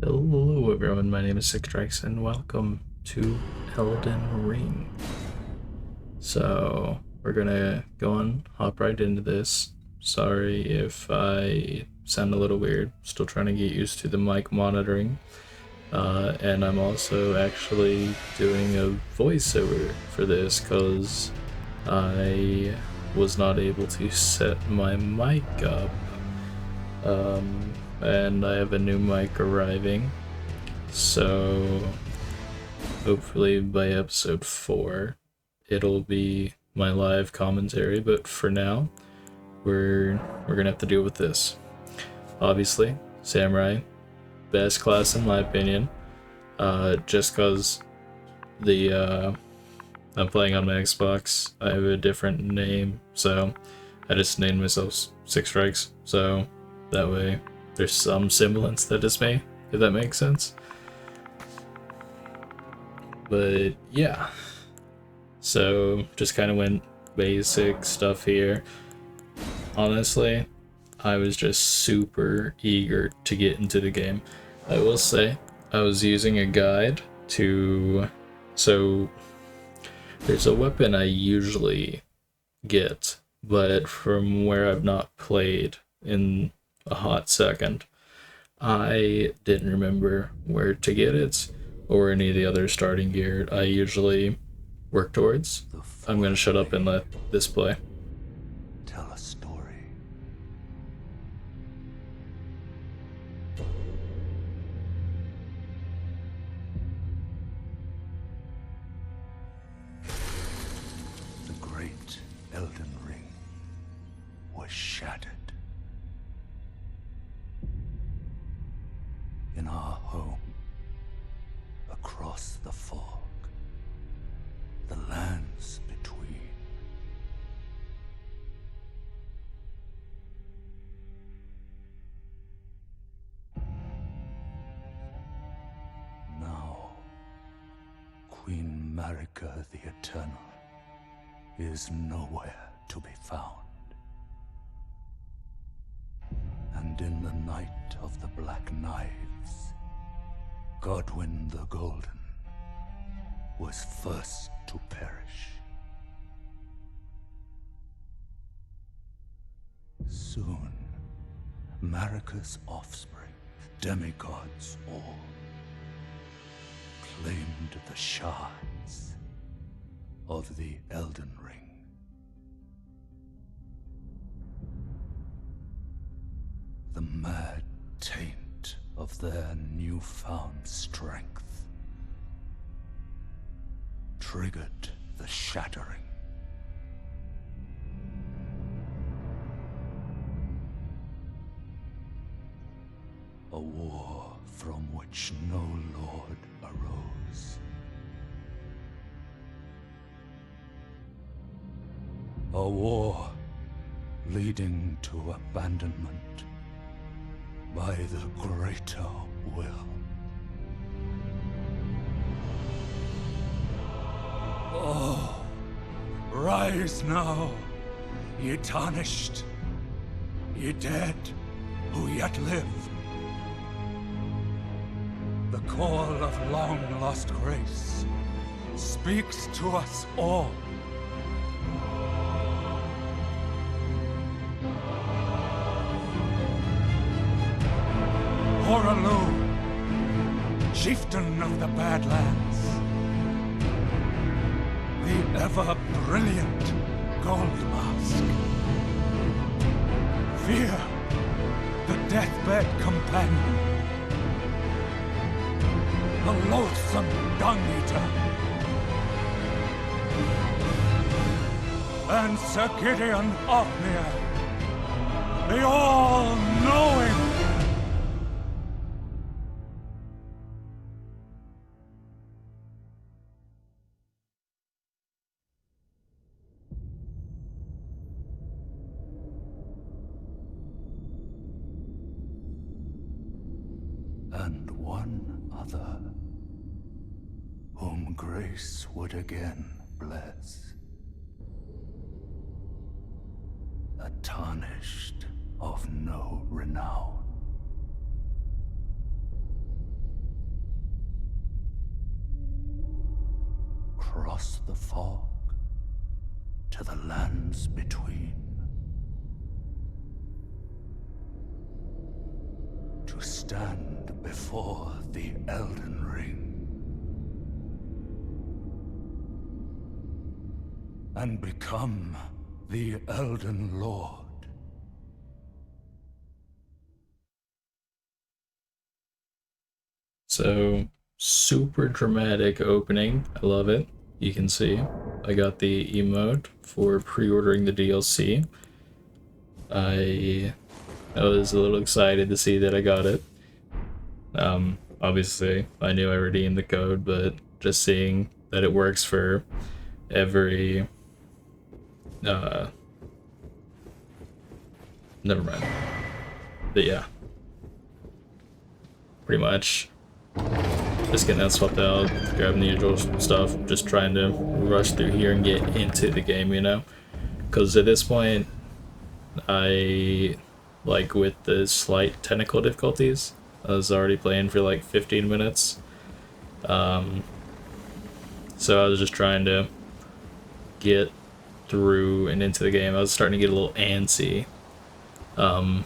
Hello everyone, my name is Six and welcome to Elden Ring. So we're gonna go on, hop right into this. Sorry if I sound a little weird, still trying to get used to the mic monitoring. And I'm also actually doing a voiceover for this because I was not able to set my mic up. And I have a new mic arriving, so hopefully by episode 4 it'll be my live commentary, but for now we're gonna have to deal with this. Obviously, Samurai, best class in my opinion, just cause I'm playing on my Xbox, I have a different name, so I just named myself Six Strikes, so that way there's some semblance that it's me, if that makes sense. But yeah, so just kind of went basic stuff here. Honestly, I was just super eager to get into the game. I will say, I was using a guide so there's a weapon I usually get, but from where I've not played in a hot second, I didn't remember where to get it or any of the other starting gear I usually work towards. I'm gonna shut up and let this play. Tell a story. The great Elden Ring was shattered. In our home, across the fog, the lands between. Now, Queen Marika the Eternal is nowhere to be found. And in the night of the Black Knives, Godwyn the Golden was first to perish. Soon, Marika's offspring, demigods all, claimed the shards of the Elden Ring. The mad taint of their newfound strength triggered the shattering. A war from which no lord arose. A war leading to abandonment by the greater will. Oh, rise now, ye tarnished, ye dead who yet live. The call of long-lost grace speaks to us all. Horalu, chieftain of the Badlands, the ever-brilliant Gold Mask, Fear, the deathbed companion, the loathsome Dung-Eater, and Sir Gideon Ofnir, the all-knowing. And one other, whom grace would again bless. A tarnished of no renown. across the fog to the lands between. To stand before the Elden Ring and become the Elden Lord. So, super dramatic opening. I love it. You can see I got the emote for pre-ordering the DLC. I was a little excited to see that I got it. Obviously, I knew I redeemed the code, but just seeing that it works for every... never mind. But yeah. Pretty much just getting that swapped out, grabbing the usual stuff, just trying to rush through here and get into the game, you know? Because at this point, I, like, with the slight technical difficulties, I was already playing for like 15 minutes. So I was just trying to get through and into the game. I was starting to get a little antsy. And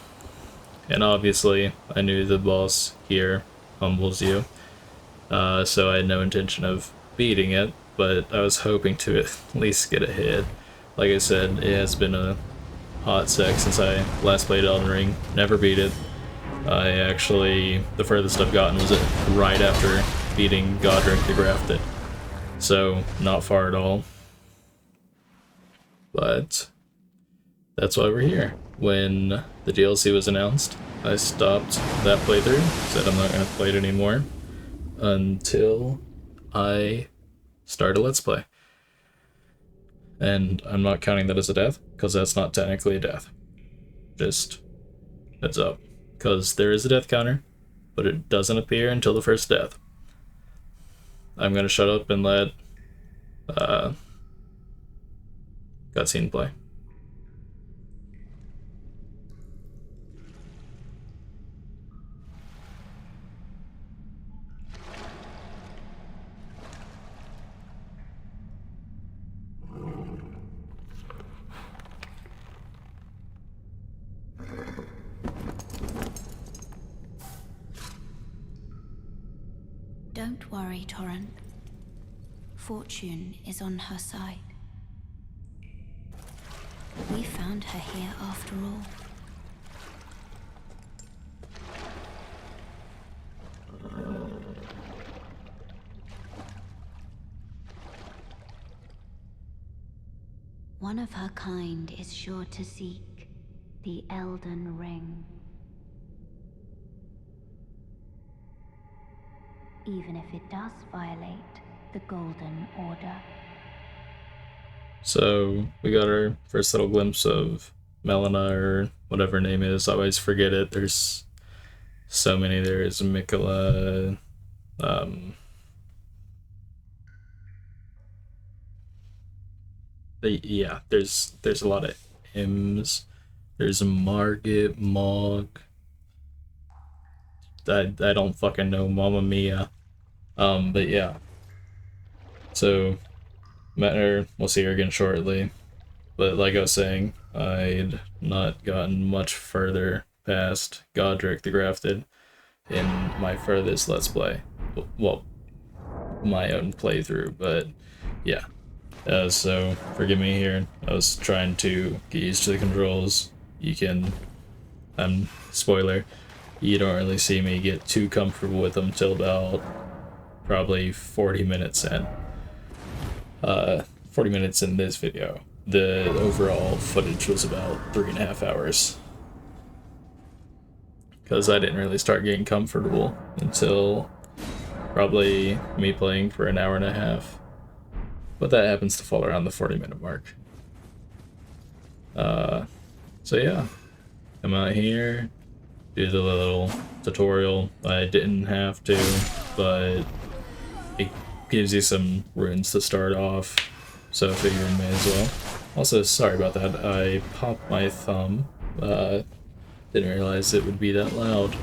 obviously, I knew the boss here humbles you. So I had no intention of beating it, but I was hoping to at least get ahead. Like I said, it has been a hot sec since I last played Elden Ring. Never beat it. I actually, the furthest I've gotten was right after beating Godric the Grafted. So, not far at all. But that's why we're here. When the DLC was announced, I stopped that playthrough, said I'm not going to play it anymore until I start a Let's Play. And I'm not counting that as a death, because that's not technically a death. Just heads up. Because there is a death counter, but it doesn't appear until the first death. I'm going to shut up and let cutscene play. Don't worry, Torrent. Fortune is on her side. We found her here after all. One of her kind is sure to seek the Elden Ring. Even if it does violate the Golden Order. So, we got our first little glimpse of Melina, or whatever her name is. I always forget it. There's so many. There's Mikola, yeah, there's a lot of M's. There's Margit, Mog. I don't fucking know, Mamma Mia. But yeah. So, met her, we'll see her again shortly. But like I was saying, I'd not gotten much further past Godric the Grafted in my furthest Let's Play. Well, my own playthrough, but yeah. So, forgive me here. I was trying to get used to the controls. You can... spoiler, you don't really see me get too comfortable with them till about probably 40 minutes in. 40 minutes in this video. The overall footage was about 3.5 hours. Because I didn't really start getting comfortable until probably me playing for an hour and a half. But that happens to fall around the 40-minute mark. So yeah, come out here, do the little tutorial. I didn't have to, but it gives you some runes to start off, so I figured I may as well. Also, sorry about that, I popped my thumb. Didn't realize it would be that loud.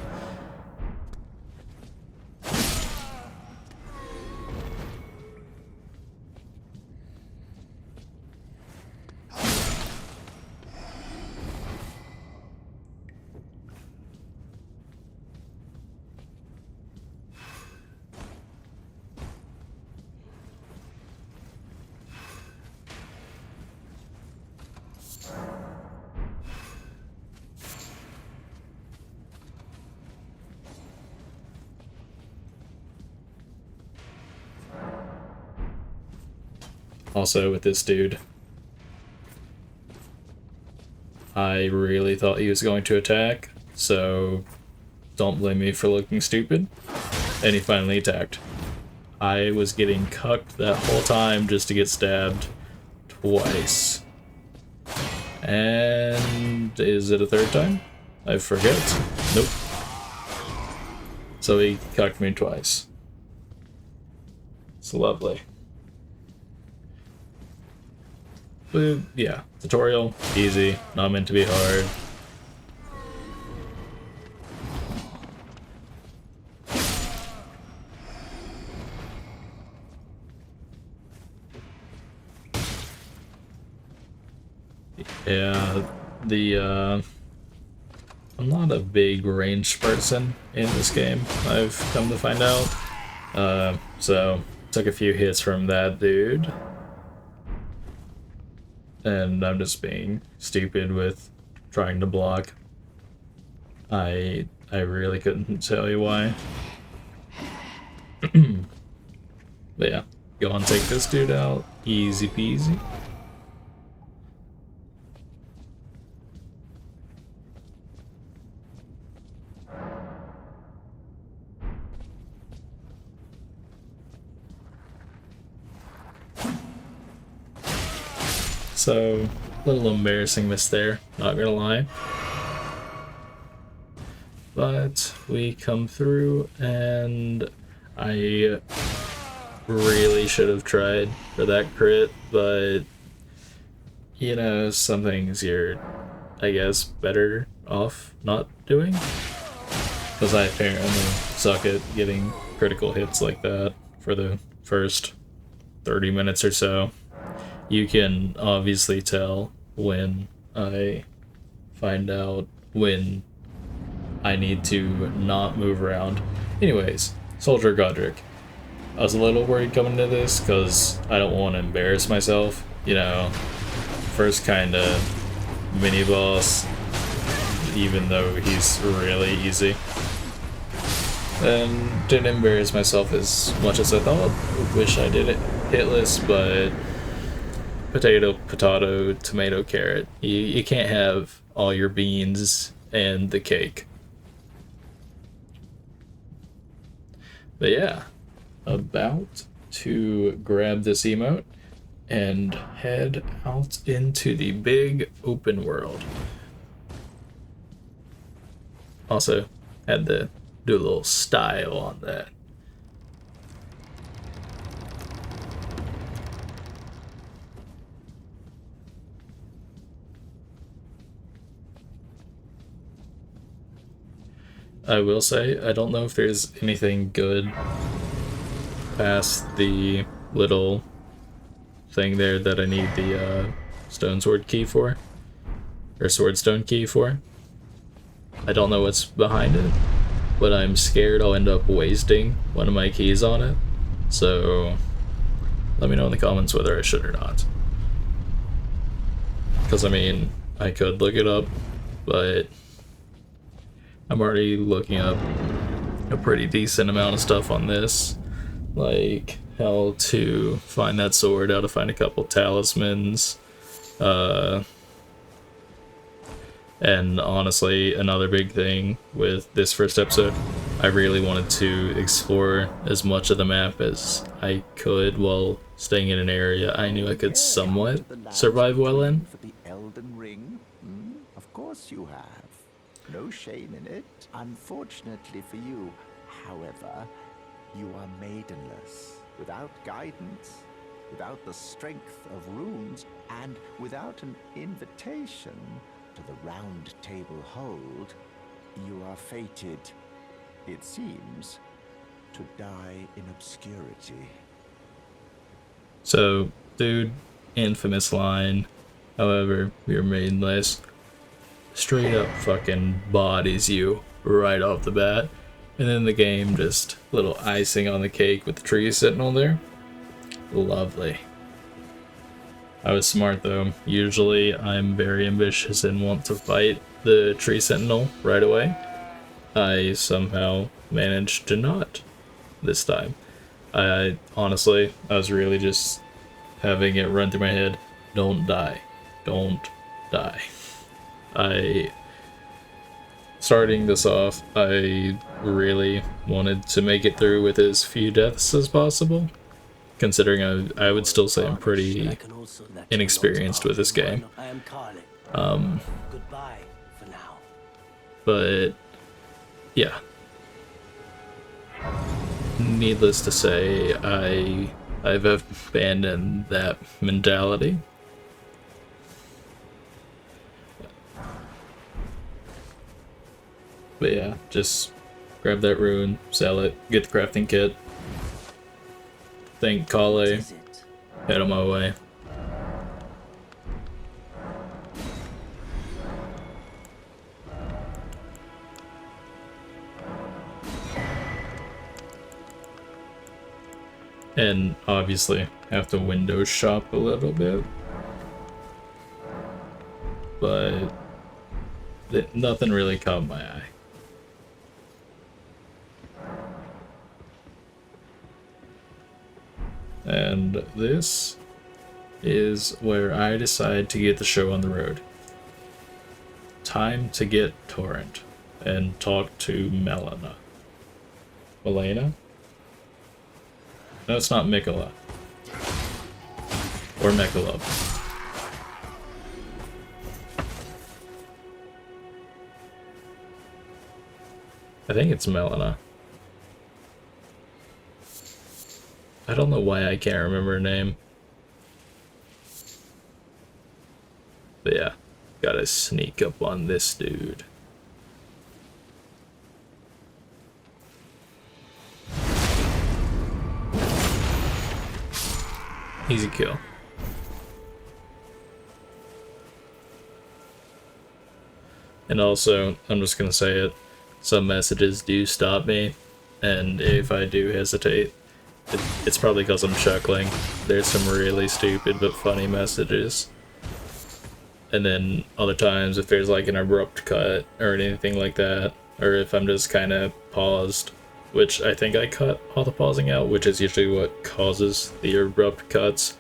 Also with this dude, I really thought he was going to attack, so don't blame me for looking stupid. And he finally attacked. I was getting cucked that whole time just to get stabbed twice. And is it a third time? I forget. Nope. So he cucked me twice. It's lovely. But yeah, tutorial, easy, not meant to be hard. Yeah, I'm not a big ranged person in this game, I've come to find out. So took a few hits from that dude. And I'm just being stupid with trying to block. I really couldn't tell you why. But yeah, go on, take this dude out. Easy peasy. So, little embarrassing miss there, not gonna lie. But we come through, and I really should have tried for that crit, but you know, some things you're, I guess, better off not doing. Because I apparently suck at getting critical hits like that for the first 30 minutes or so. You can obviously tell when I find out when I need to not move around. Anyways, Soldier Godric. I was a little worried coming into this because I don't want to embarrass myself. You know, first kind of mini boss, even though he's really easy. And didn't embarrass myself as much as I thought. Wish I did it hitless, but potato, potato, tomato, carrot. You can't have all your beans and the cake. But yeah, about to grab this emote and head out into the big open world. Also, had to do a little style on that. I will say, I don't know if there's anything good past the little thing there that I need the stone sword key for, or sword stone key for. I don't know what's behind it, but I'm scared I'll end up wasting one of my keys on it. So let me know in the comments whether I should or not. Because I mean, I could look it up, but I'm already looking up a pretty decent amount of stuff on this, like how to find that sword, how to find a couple talismans, and honestly, another big thing with this first episode, I really wanted to explore as much of the map as I could while staying in an area I knew I could somewhat survive well in. For the Elden Ring? Of course you have. No shame in it. Unfortunately for you, however, you are maidenless, without guidance, without the strength of runes, and without an invitation to the Round Table Hold. You are fated, it seems, to die in obscurity. So, dude, infamous line, however, you're maidenless, straight up fucking bodies you right off the bat. And then the game just little icing on the cake with the tree sentinel there. Lovely. I was smart though. Usually I'm very ambitious and want to fight the tree sentinel right away. I somehow managed to not this time. I honestly, I was really just having it run through my head, don't die. Don't die. Starting this off, I really wanted to make it through with as few deaths as possible, considering I would still say I'm pretty inexperienced with this game. But yeah, needless to say, I've abandoned that mentality. But yeah, just grab that rune, sell it, get the crafting kit, thank Kale, head on my way. And obviously have to window shop a little bit, but nothing really caught my eye. And this is where I decide to get the show on the road. Time to get Torrent and talk to Melina. Melina? No, it's not Mikola. Or Mikolov. I think it's Melina. I don't know why I can't remember her name. But yeah, gotta sneak up on this dude. Easy kill. And also, I'm just gonna say it, some messages do stop me, and if I do hesitate, it's probably because I'm chuckling. There's some really stupid but funny messages. And then other times, if there's like an abrupt cut or anything like that, or if I'm just kind of paused, which I think I cut all the pausing out, which is usually what causes the abrupt cuts.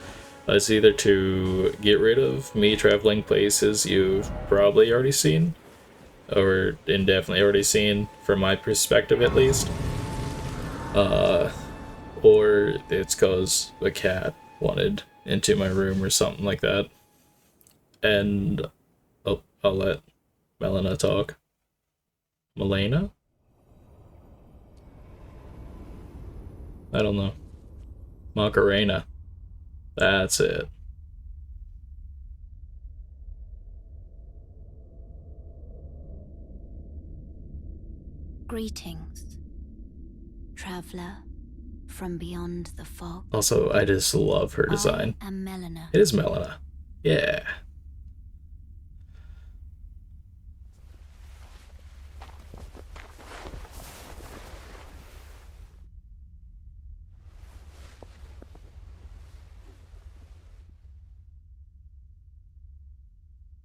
It's either to get rid of me traveling places you've probably already seen, or indefinitely already seen, from my perspective at least. Or it's because a cat wanted into my room or something like that. And I'll let Melina talk. Melina? I don't know. Macarena. That's it. Greetings, traveler from beyond the fog. Also, I just love her design. I am Melina. It is Melina. Yeah.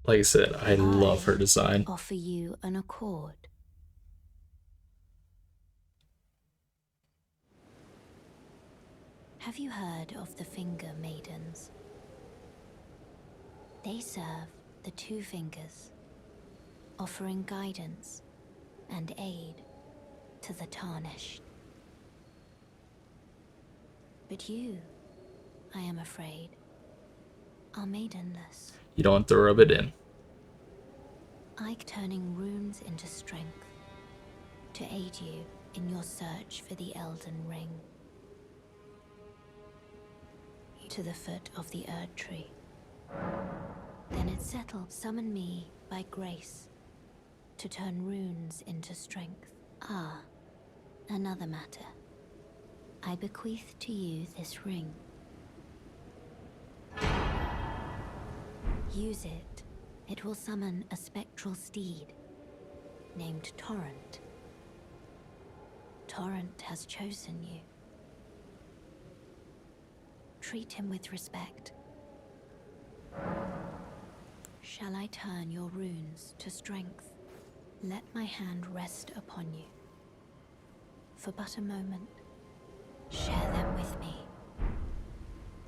Like I said, I love her design. Offer you an accord. Have you heard of the Finger Maidens? They serve the Two Fingers, offering guidance and aid to the Tarnished. But you, I am afraid, are maidenless. You don't have to rub it in. Ike turning runes into strength to aid you in your search for the Elden Ring. To the foot of the Erdtree. Then it settled, summon me by grace to turn runes into strength. Ah, another matter. I bequeath to you this ring. Use it. It will summon a spectral steed named Torrent. Torrent has chosen you. Treat him with respect. Shall I turn your runes to strength? Let my hand rest upon you. For but a moment, share them with me.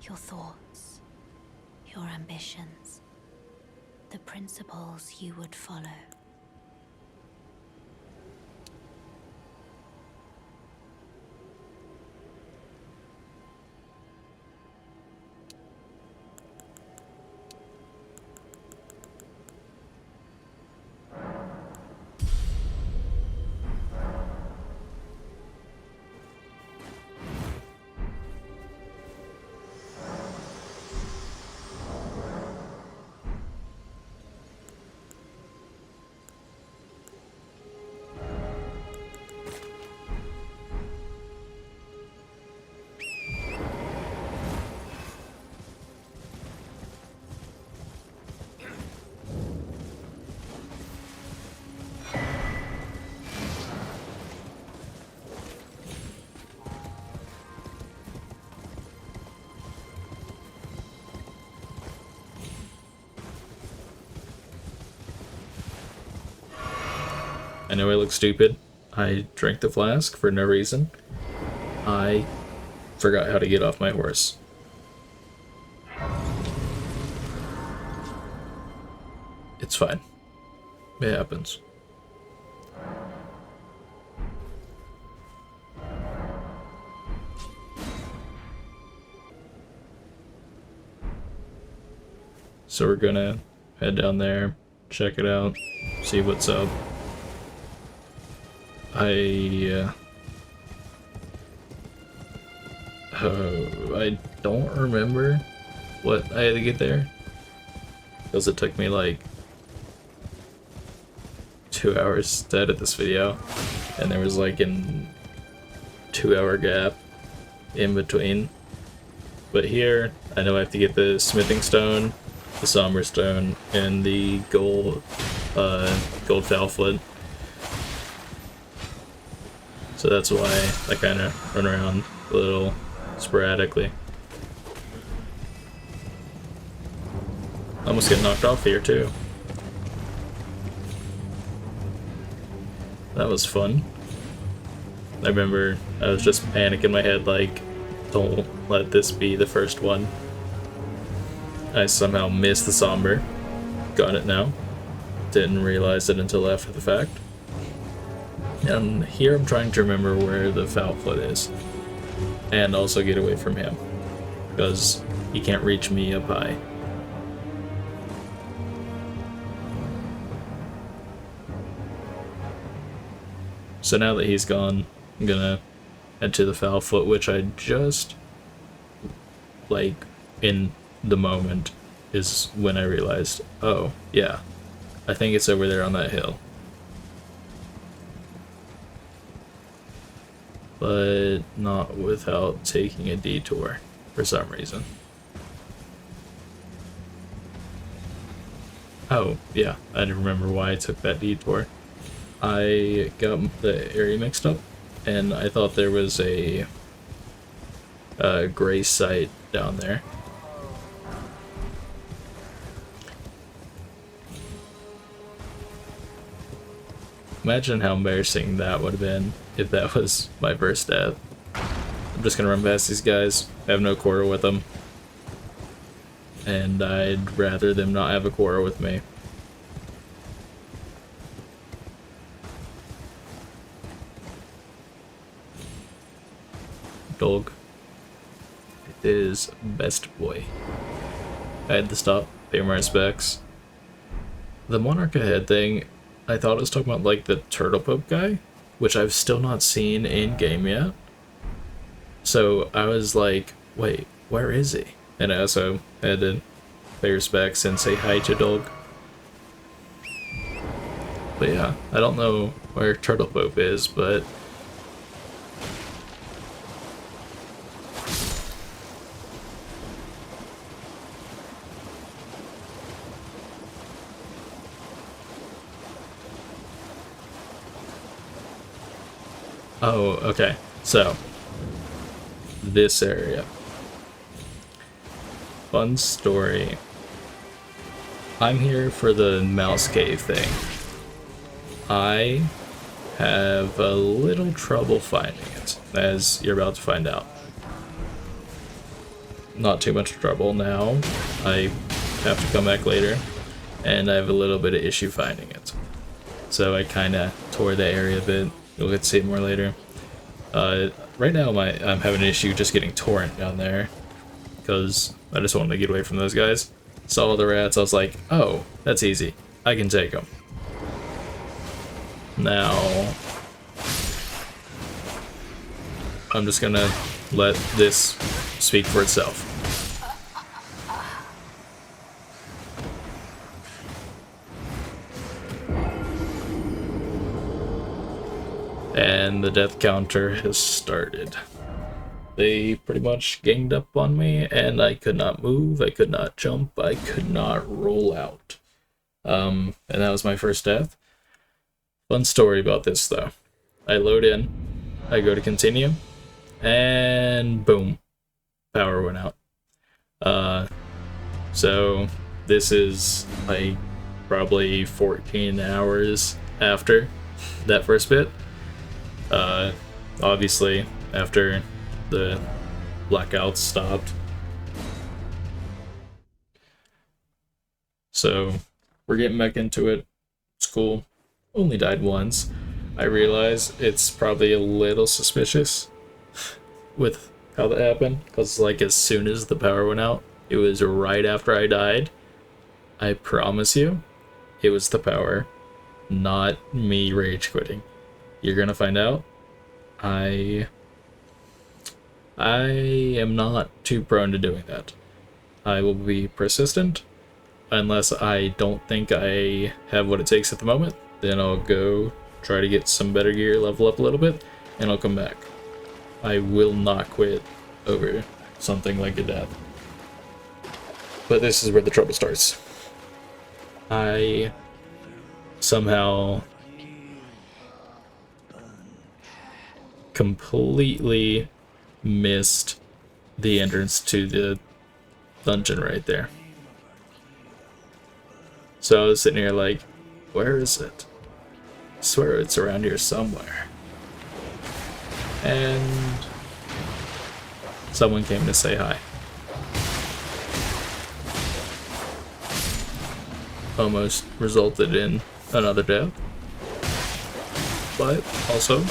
Your thoughts, your ambitions, the principles you would follow. I know I look stupid. I drank the flask for no reason. I forgot how to get off my horse. It's fine. It happens. So we're gonna head down there, check it out, see what's up. I don't remember what I had to get there, because it took me like 2 hours to edit this video, and there was like an 2-hour gap in between. But here, I know I have to get the smithing stone, the somber stone, and the gold falflet. So that's why I kind of run around a little sporadically. Almost get knocked off here too. That was fun. I remember I was just panicking in my head like, don't let this be the first one. I somehow missed the somber. Got it now. Didn't realize it until after the fact. And here I'm trying to remember where the falflet is. And also get away from him. Because he can't reach me up high. So now that he's gone, I'm gonna head to the falflet, which I just, like, in the moment is when I realized, oh, yeah, I think it's over there on that hill. But not without taking a detour for some reason. Oh, yeah, I didn't remember why I took that detour. I got the area mixed up, and I thought there was a gray site down there. Imagine how embarrassing that would have been if that was my first death. I'm just gonna run past these guys, I have no quarrel with them. And I'd rather them not have a quarrel with me. Dog. It is best boy. I had to stop, pay my respects. The Monarch ahead thing, I thought it was talking about like the Turtle Pope guy, which I've still not seen in game yet. So I was like, wait, where is he? And I also had to pay respects and say hi to Dog. But yeah, I don't know where Turtle Pope is, but oh, okay. So, this area. Fun story. I'm here for the mouse cave thing. I have a little trouble finding it, as you're about to find out. not too much trouble now. I have to come back later, and I have a little bit of issue finding it. So I kind of tore the area a bit. You'll get to see it more later. Right now I'm having an issue just getting torrent down there, because I just wanted to get away from those guys. Saw all the rats, I was like, oh, that's easy. I can take them. Now, I'm just gonna let this speak for itself. And the death counter has started. They pretty much ganged up on me, and I could not move, I could not jump, I could not roll out. And that was my first death. Fun story about this, though. I load in, I go to continue, and boom, power went out. So this is like probably 14 hours after that first bit. Obviously, after the blackouts stopped. So we're getting back into it. It's cool. Only died once. I realize it's probably a little suspicious with how that happened, because like as soon as the power went out, it was right after I died. I promise you, it was the power, not me rage quitting. You're gonna find out. I am not too prone to doing that. I will be persistent, unless I don't think I have what it takes at the moment. Then I'll go try to get some better gear, level up a little bit, and I'll come back. I will not quit over something like a death. But this is where the trouble starts. I somehow completely missed the entrance to the dungeon right there. So I was sitting here like, where is it? I swear it's around here somewhere. And someone came to say hi. Almost resulted in another death. But also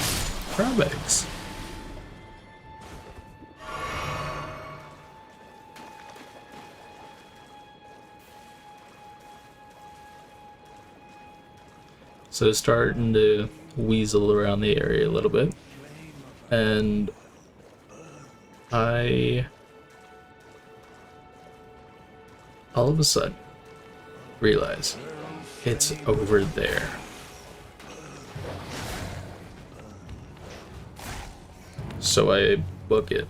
crab eggs. So starting to weasel around the area a little bit, and I all of a sudden realize it's over there. So I book it,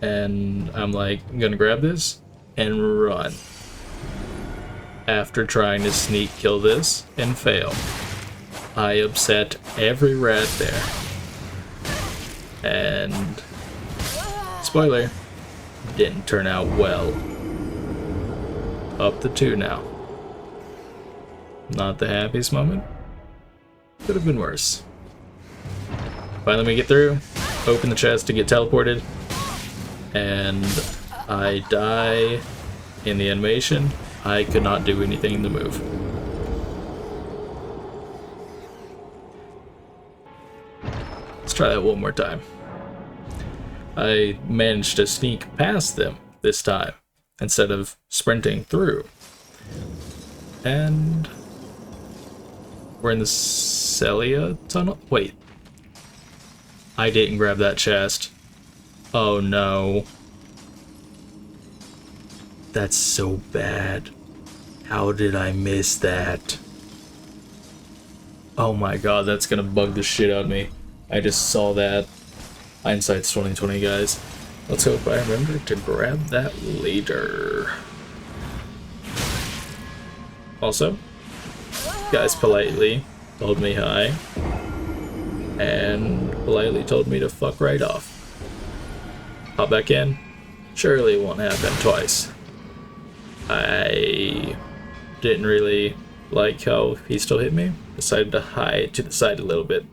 and I'm like, I'm gonna grab this and run. After trying to sneak kill this and fail, I upset every rat there. And spoiler, didn't turn out well. Up to 2 now. Not the happiest moment. Could have been worse. Finally we get through, open the chest to get teleported, and I die in the animation. I could not do anything to move. Let's try that one more time. I managed to sneak past them this time instead of sprinting through. And we're in the Celia tunnel? Wait. I didn't grab that chest. Oh no. That's so bad. How did I miss that? Oh my god, that's gonna bug the shit out of me. I just saw that. Hindsight's 2020, guys. Let's hope I remember to grab that later. Also, guys politely told me hi, and politely told me to fuck right off. Hop back in. Surely it won't happen twice. I didn't really like how he still hit me. Decided to hide to the side a little bit,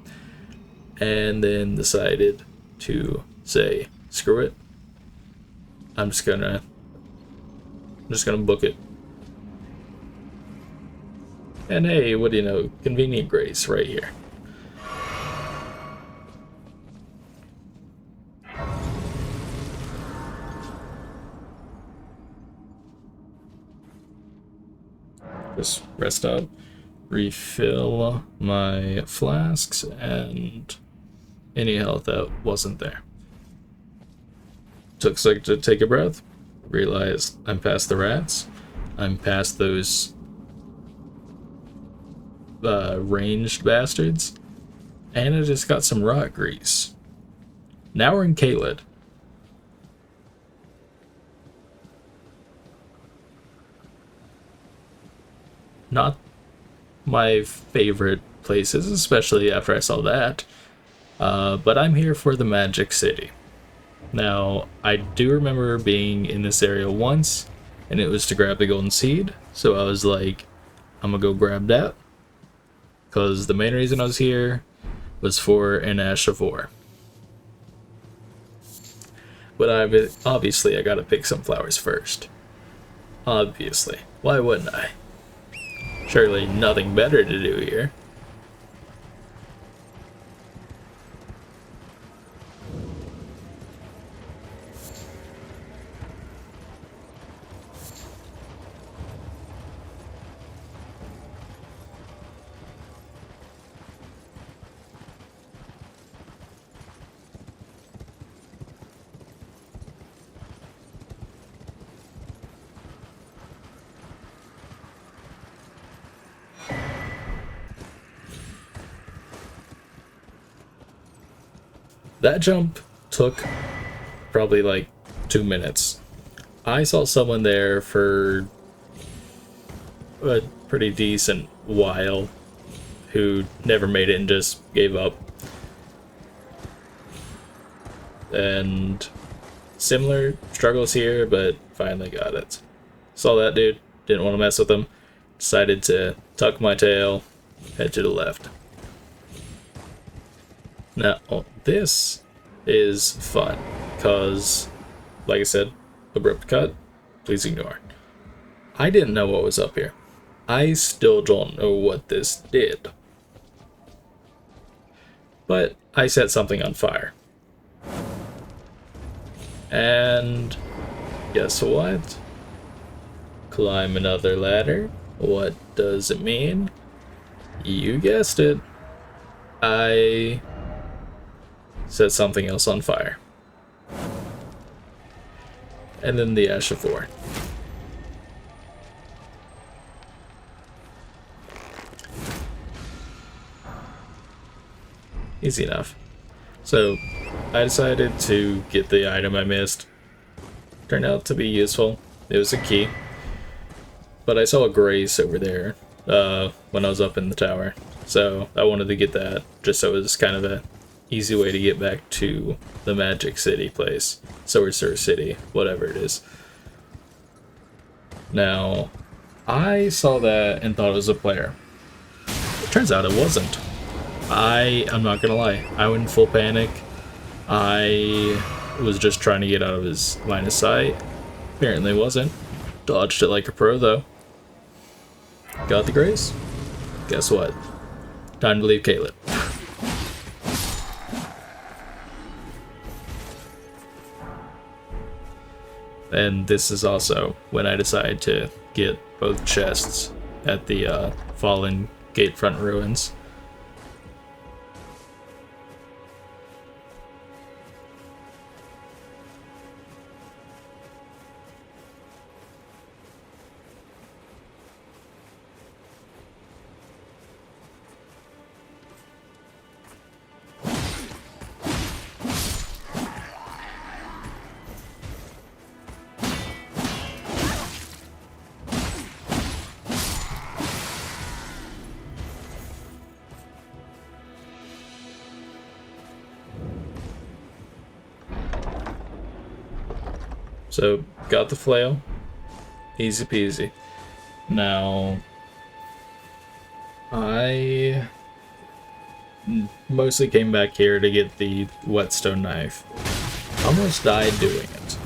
and then decided to say screw it I'm just gonna book it. And hey, what do you know? Convenient grace right here. Just rest up, refill my flasks, and any health that wasn't there. Took a second to take a breath, realized I'm past the rats, I'm past those ranged bastards, and I just got some rot grease. Now we're in Caelid. Not my favorite places, especially after I saw that, but I'm here for the Magic City. Now, I do remember being in this area once, and it was to grab the golden seed, so I was like, I'm gonna go grab that, because the main reason I was here was for an Ash of War. But obviously I gotta pick some flowers first. Obviously. Why wouldn't I? Surely nothing better to do here. That jump took probably like 2 minutes. I saw someone there for a pretty decent while who never made it and just gave up. And similar struggles here, but finally got it. Saw that dude, didn't want to mess with him, decided to tuck my tail, head to the left. Now, this is fun, because, like I said, abrupt cut, please ignore. I didn't know what was up here. I still don't know what this did. But I set something on fire. And guess what? Climb another ladder. What does it mean? You guessed it. I set something else on fire. And then the Ash of War. Easy enough. So, I decided to get the item I missed. Turned out to be useful. It was a key. But I saw a grace over there when I was up in the tower. So, I wanted to get that, just so it was kind of a easy way to get back to the Magic City place. Sorcerer City, whatever it is. Now, I saw that and thought it was a player. It turns out it wasn't. I'm not gonna lie, I went in full panic. I was just trying to get out of his line of sight. Apparently wasn't. Dodged it like a pro though. Got the grace? Guess what? Time to leave Caelid. And this is also when I decided to get both chests at the fallen gatefront ruins. So, got the flail. Easy peasy. Now, I mostly came back here to get the whetstone knife. Almost died doing it.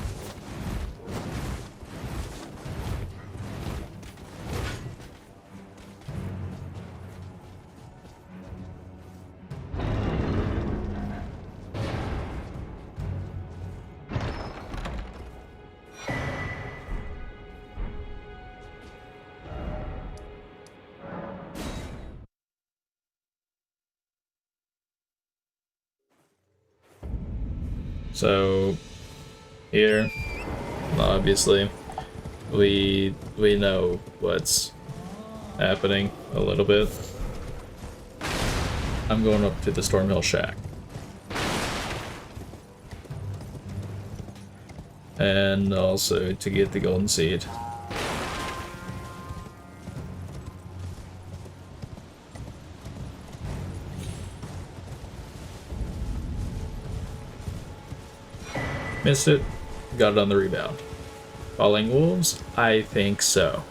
So here, obviously, we know what's happening a little bit. I'm going up to the Stormhill Shack. And also to get the golden seed. Missed it, got it on the rebound. Falling wolves? I think so.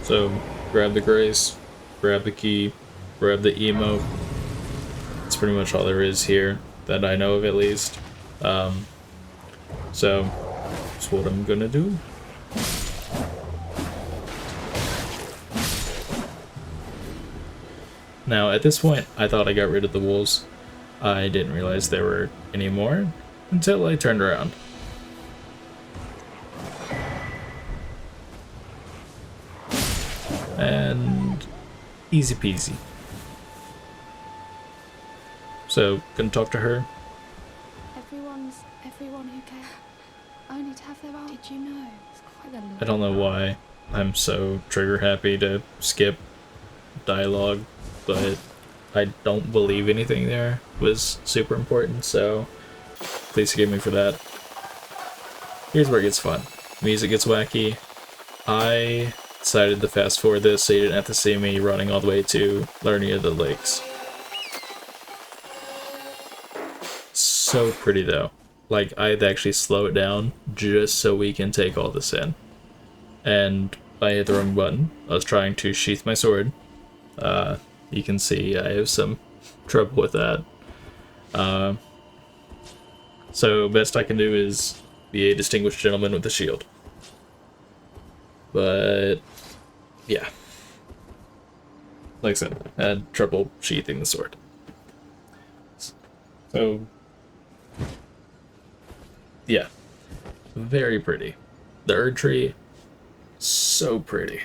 So, grab the grace, grab the key, grab the emote. That's pretty much all there is here, that I know of at least. So, that's what I'm gonna do. Now, at this point, I thought I got rid of the wolves. I didn't realize there were any more until I turned around. And easy peasy. So, gonna talk to her. Everyone who came, only to have their own. Did you know? It's quite a lot. I don't know why I'm so trigger happy to skip dialogue, but I don't believe anything there was super important, so please forgive me for that. Here's where it gets fun. Music gets wacky. I decided to fast forward this so you didn't have to see me running all the way to Lernia of the Lakes. So pretty though. Like, I had to actually slow it down just so we can take all this in. And I hit the wrong button. I was trying to sheath my sword. You can see I have some trouble with that. So best I can do is be a distinguished gentleman with a shield. But yeah. Like I said, I had trouble sheathing the sword. So yeah. Very pretty. The Erdtree, so pretty.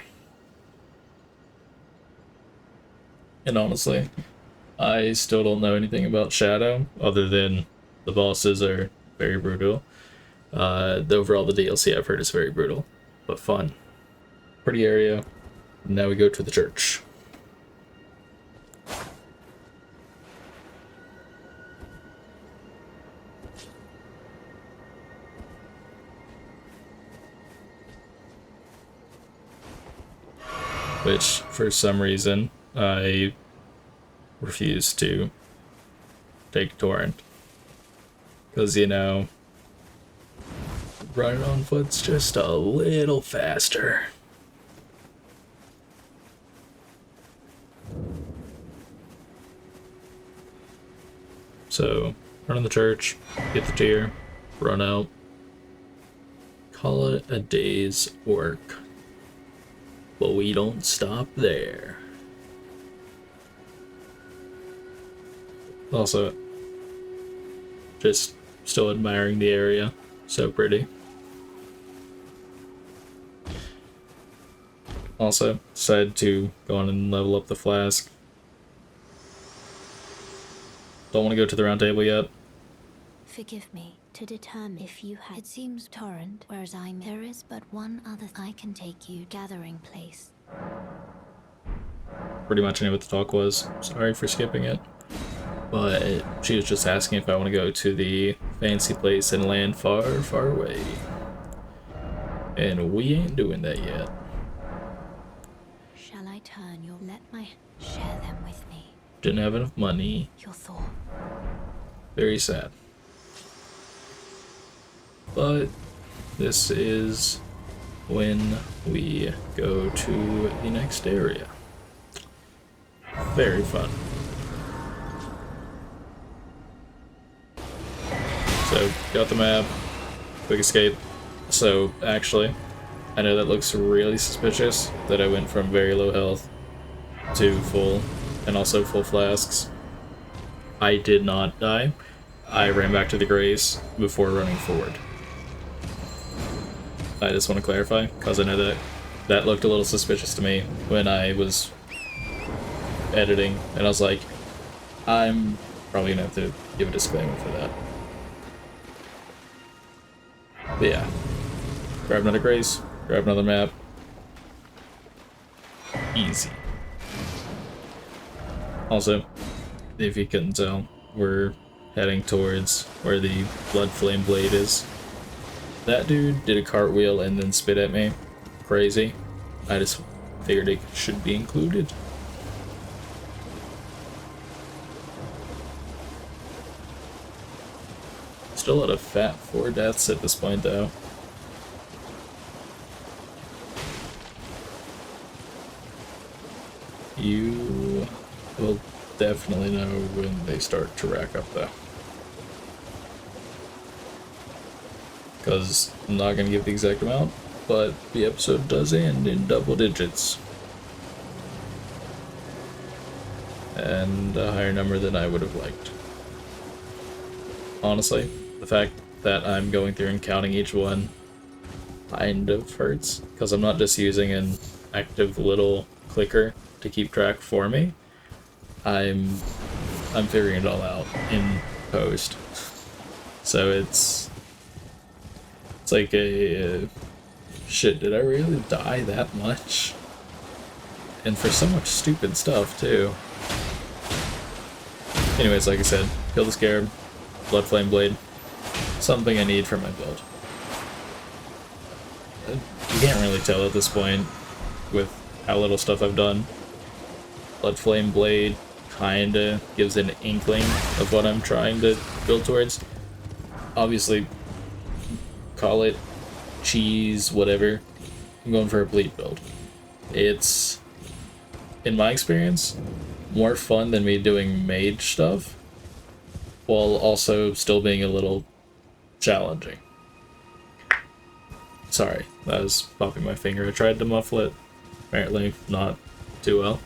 And honestly, I still don't know anything about Shadow, other than the bosses are very brutal. Overall, the DLC I've heard is very brutal, but fun. Pretty area. Now we go to the church. Which, for some reason, I refuse to take Torrent. Because, you know, running on foot's just a little faster. So, run in the church, get the tier, run out, call it a day's work. But we don't stop there. Also, just still admiring the area. So pretty. Also, decided to go on and level up the flask. Don't want to go to the round table yet. Forgive me to determine if you had. It seems Torrent, whereas there is but one other. I can take you gathering place. Pretty much knew what the talk was. Sorry for skipping it. But she was just asking if I want to go to the fancy place and land far, far away. And we ain't doing that yet. Shall I turn your... Let my... Share them with me. Didn't have enough money. Your thought. Very sad. But this is when we go to the next area. Very fun. So, got the map, quick escape. So, actually, I know that looks really suspicious that I went from very low health to full, and also full flasks. I did not die. I ran back to the grace before running forward. I just want to clarify, because I know that that looked a little suspicious to me when I was editing, and I was like, I'm probably gonna have to give a disclaimer for that. But yeah, grab another Grace, grab another map. Easy. Also, if you couldn't tell, we're heading towards where the Blood Flame Blade is. That dude did a cartwheel and then spit at me. Crazy. I just figured it should be included. Still a lot of fat 4 deaths at this point, though. You will definitely know when they start to rack up, though. Because I'm not going to give the exact amount, but the episode does end in double digits. And a higher number than I would have liked. Honestly, the fact that I'm going through and counting each one kind of hurts, because I'm not just using an active little clicker to keep track for me. I'm figuring it all out in post. So it's like a shit, did I really die that much? And for so much stupid stuff too. Anyways, like I said, kill the Scarab, Blood Flame Blade, something I need for my build. You can't really tell at this point with how little stuff I've done. Blood Flame Blade kinda gives an inkling of what I'm trying to build towards. Obviously, call it cheese, whatever. I'm going for a bleed build. It's, in my experience, more fun than me doing mage stuff, while also still being a little challenging. Sorry, that was popping my finger. I tried to muffle it. Apparently not too well.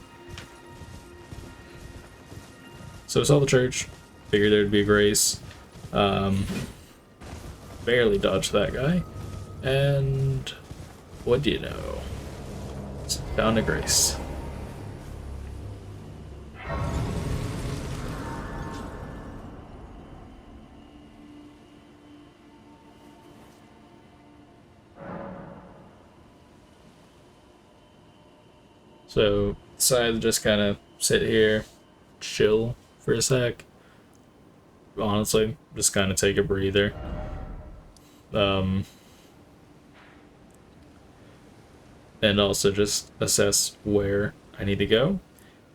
So I saw the church. Figured there'd be a Grace. Barely dodged that guy. And what do you know? Found a Grace. So decided to just kind of sit here, chill for a sec. Honestly, just kind of take a breather. And also just assess where I need to go.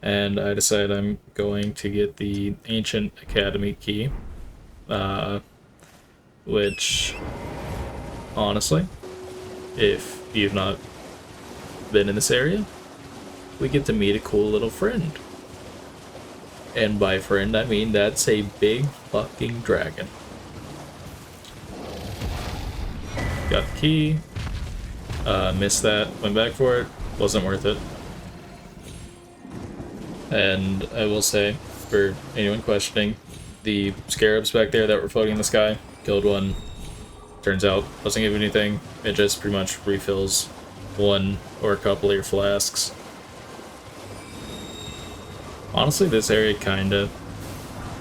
And I decided I'm going to get the Ancient Academy key, which, honestly, if you've not been in this area, we get to meet a cool little friend. And by friend, I mean that's a big fucking dragon. Got the key. Missed that. Went back for it. Wasn't worth it. And I will say, for anyone questioning, the scarabs back there that were floating in the sky, killed one. Turns out, doesn't give anything. It just pretty much refills one or a couple of your flasks. Honestly, this area kinda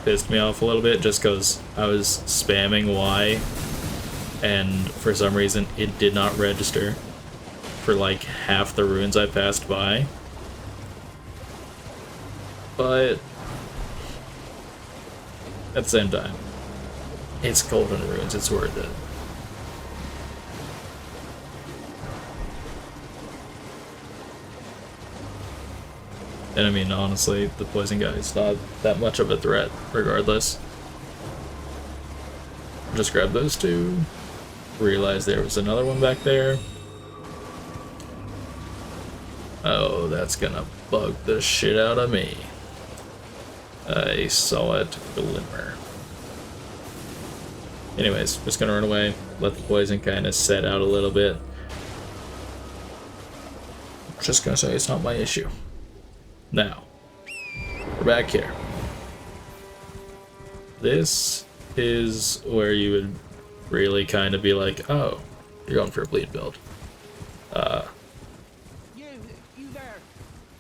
pissed me off a little bit just because I was spamming Y and for some reason it did not register for like half the ruins I passed by. But at the same time, it's golden ruins, it's worth it. And I mean, honestly, the poison guy is not that much of a threat, regardless. Just grab those two. Realized there was another one back there. Oh, that's gonna bug the shit out of me. I saw it glimmer. Anyways, just gonna run away, let the poison kind of set out a little bit. Just gonna say it's not my issue. Now, we're back here. This is where you would really kind of be like, oh, you're going for a bleed build. You there.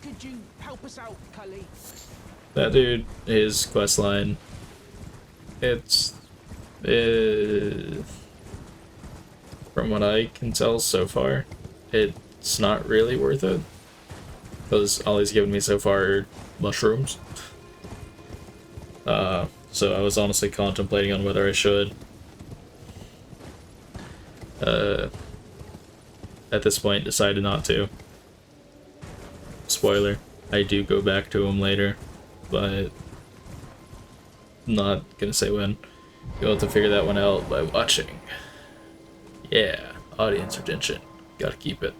Could you help us That dude, his questline, it's from what I can tell so far, it's not really worth it. Because all he's given me so far are mushrooms. So I was honestly contemplating on whether I should. At this point, decided not to. Spoiler, I do go back to him later, but not gonna say when. You'll have to figure that one out by watching. Yeah, audience retention. Gotta keep it.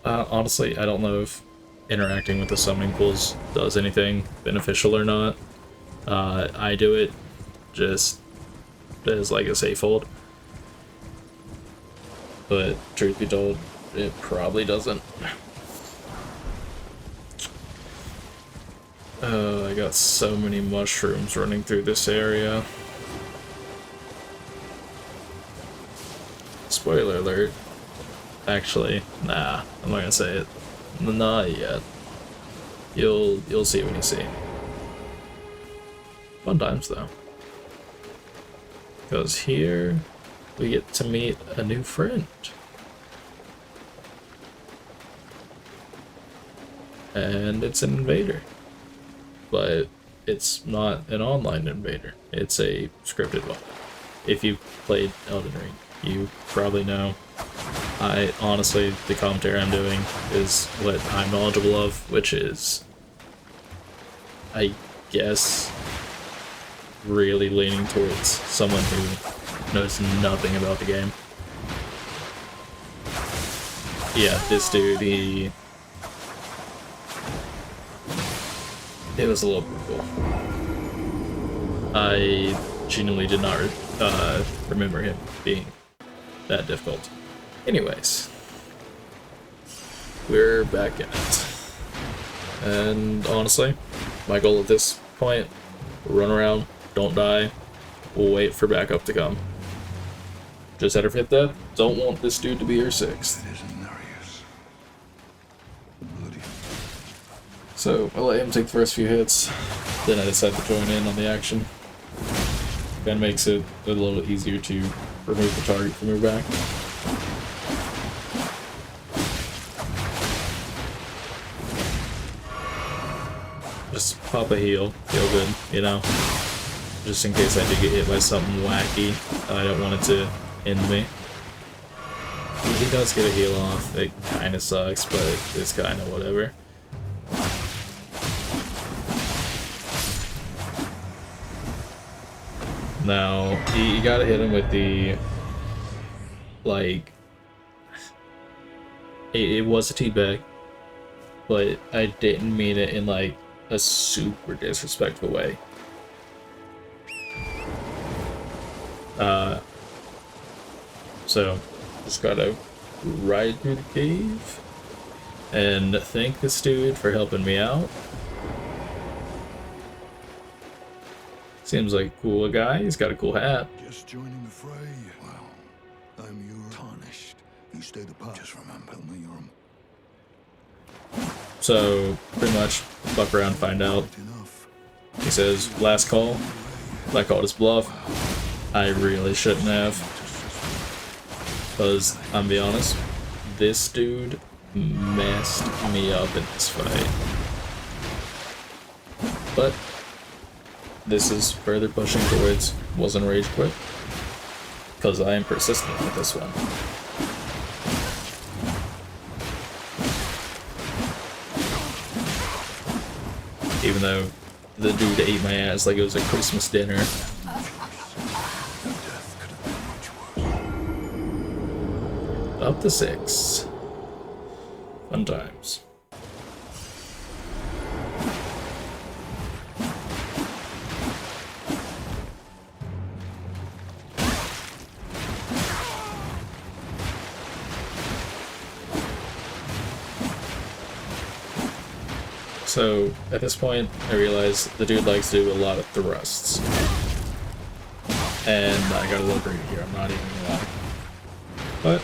Honestly, I don't know if interacting with the summoning pools does anything beneficial or not. I do it just as like a safe hold. But truth be told, it probably doesn't. I got so many mushrooms running through this area. Spoiler alert. Actually, nah, I'm not gonna say it. Not yet. You'll see when you see. Fun times though. Because here we get to meet a new friend. And it's an invader. But it's not an online invader. It's a scripted one. If you played Elden Ring, you probably know. Honestly, the commentary I'm doing is what I'm knowledgeable of, which is, I guess, really leaning towards someone who knows nothing about the game. Yeah, this dude, it was a little brutal. I genuinely did not remember him being that difficult. Anyways, we're back in it. And honestly, my goal at this point, run around, don't die, we'll wait for backup to come. Just had her fit that, don't want this dude to be her sixth. So I let him take the first few hits, then I decided to join in on the action. That makes it a little easier to remove the target from your back. Just pop a heal, feel good, you know? Just in case I do get hit by something wacky, I don't want it to end me. He does get a heal off, it kinda sucks, but it's kinda whatever. Now, you gotta hit him with the, like, it was a teabag, but I didn't mean it in, like, a super disrespectful way. So, just gotta ride through the cave, and thank this dude for helping me out. Seems like a cool guy. He's got a cool hat. Just joining the fray. Well, I'm your Tarnished. You stay the part. Just remember, tell me you're So, pretty much, fuck around, find out. He says, last call. I called his bluff. I really shouldn't have. Because, I'm be honest, this dude messed me up in this fight. But this is further pushing towards wasn't rage quit, because I am persistent with this one. Even though the dude ate my ass like it was a Christmas dinner. Up to 6. Fun times. So, at this point, I realize the dude likes to do a lot of thrusts. And I got a little greedy here, I'm not even gonna lie. But,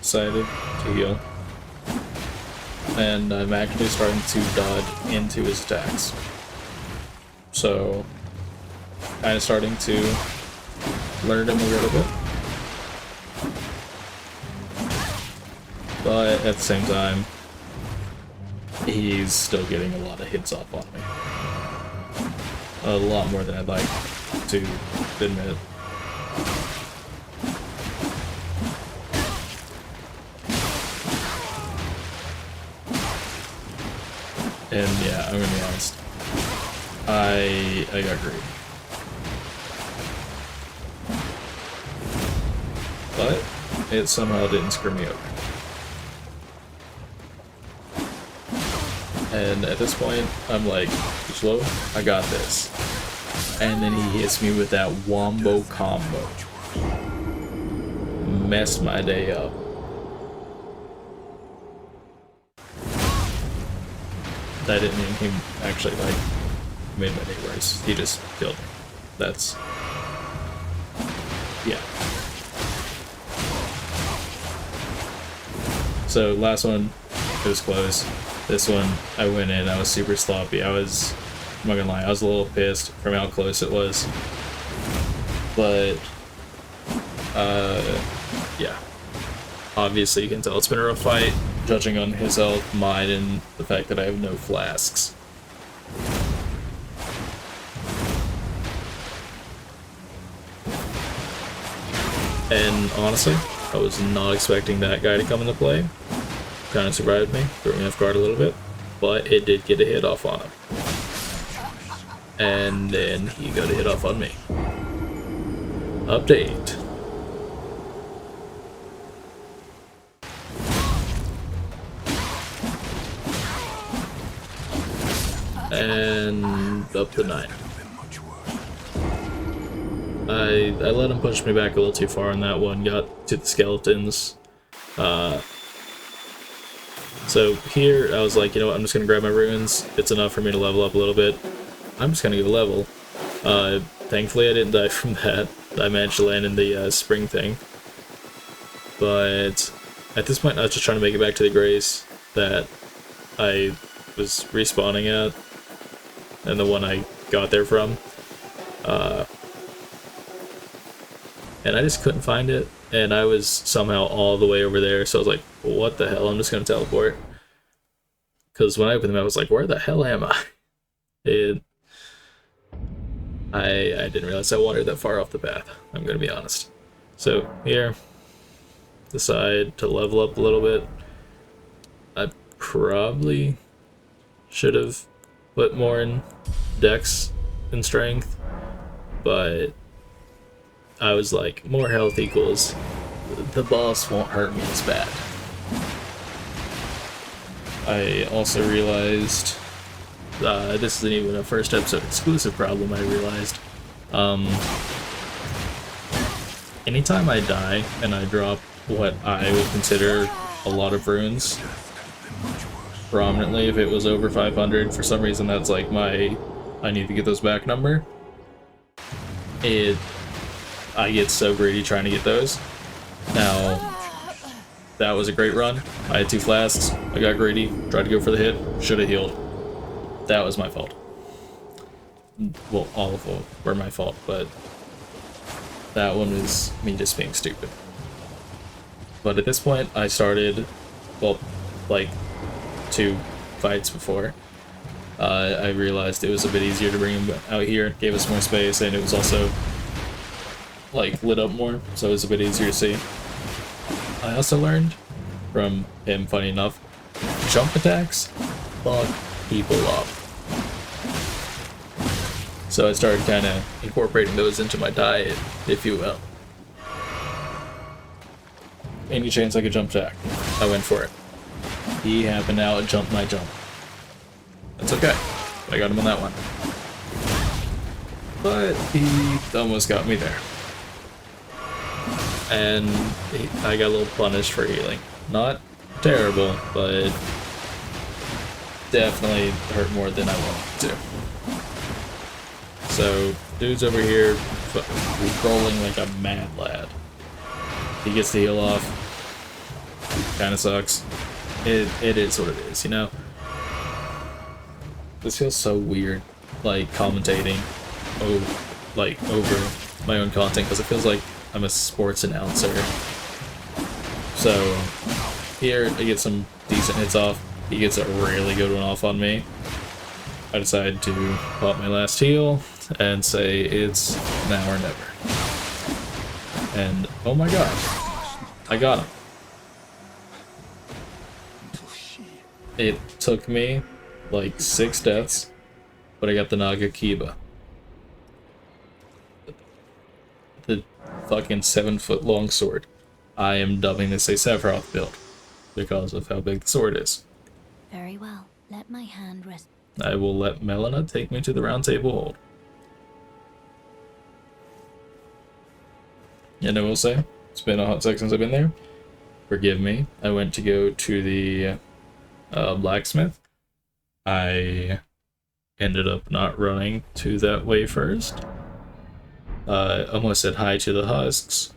decided to heal. and I'm actually starting to dodge into his attacks. So, kind of starting to learn him a little bit. But at the same time, he's still getting a lot of hits off on me. A lot more than I'd like to admit. And yeah, I'm gonna be honest. I got greedy. But it somehow didn't screw me over. And at this point, I'm like, slow, I got this. And then he hits me with that wombo combo. Messed my day up. That didn't mean he actually, like, made my day worse. He just killed me. That's... yeah. So, last one, it was close. This one, I went in, I was super sloppy. I'm not gonna lie, I was a little pissed from how close it was. But, yeah. Obviously, you can tell it's been a rough fight, judging on his health, mine, and the fact that I have no flasks. And honestly, I was not expecting that guy to come into play. Kind of surprised me, threw me off guard a little bit, but it did get a hit off on him. And then he got a hit off on me. Update. And up to 9. I let him push me back a little too far on that one, got to the skeletons. So here, I was like, you know what, I'm just going to grab my runes. It's enough for me to level up a little bit. I'm just going to go level. Thankfully, I didn't die from that. I managed to land in the spring thing. But at this point, I was just trying to make it back to the grace that I was respawning at. And the one I got there from. And I just couldn't find it. And I was somehow all the way over there, so I was like, what the hell, I'm just gonna teleport. Because when I opened the map, I was like, where the hell am I? And I didn't realize I wandered that far off the path, I'm gonna be honest. So here, decide to level up a little bit. I probably should have put more in dex and strength, but I was like, more health equals the boss won't hurt me as bad. I also realized, this isn't even a first episode exclusive problem, I realized. Anytime I die and I drop what I would consider a lot of runes, prominently, if it was over 500, for some reason that's like my I need to get those back number. I get so greedy trying to get those. Now, that was a great run. I had 2 flasks, I got greedy, tried to go for the hit, should have healed. That was my fault. Well, all of them were my fault, but that one was me just being stupid. But at this point, I started, well, like 2 fights before. I realized it was a bit easier to bring him out here, gave us more space, and it was also like lit up more, so it was a bit easier to see. I also learned from him, funny enough, jump attacks fuck people up. So I started kind of incorporating those into my diet, if you will. Any chance I could jump attack, I went for it. He happened to out-jump my jump. That's okay, I got him on that one. But he almost got me there. And I got a little punished for healing. Not terrible, but definitely hurt more than I wanted to. So, dude's over here rolling like a mad lad. He gets the heal off. Kinda sucks. it is what it is, you know? This feels so weird, like, commentating over my own content, because it feels like I'm a sports announcer. So, here, I get some decent hits off. He gets a really good one off on me. I decide to pop my last heal and say it's now or never. And, oh my gosh, I got him. It took me like 6 deaths, but I got the Naga Kiba. The fucking 7-foot long sword. I am dubbing this a Sephiroth build because of how big the sword is. Very well. Let my hand rest. I will let Melina take me to the round table hold. And I will say, it's been a hot sec since I've been there. Forgive me. I went to go to the blacksmith. I ended up not running to that way first. Almost said hi to the husks.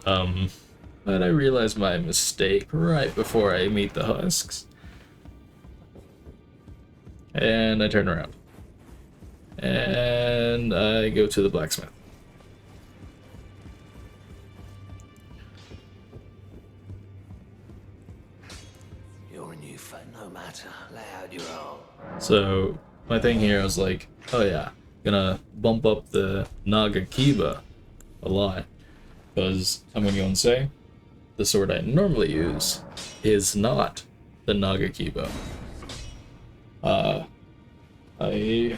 But I realized my mistake right before I meet the husks. And I turn around. And I go to the blacksmith. You're a new foot, no matter. Lay out your own. So, my thing here, I was like, oh yeah, gonna bump up the Naga Kiba a lot. Because I'm gonna go and say, the sword I normally use is not the Naga Kiba. I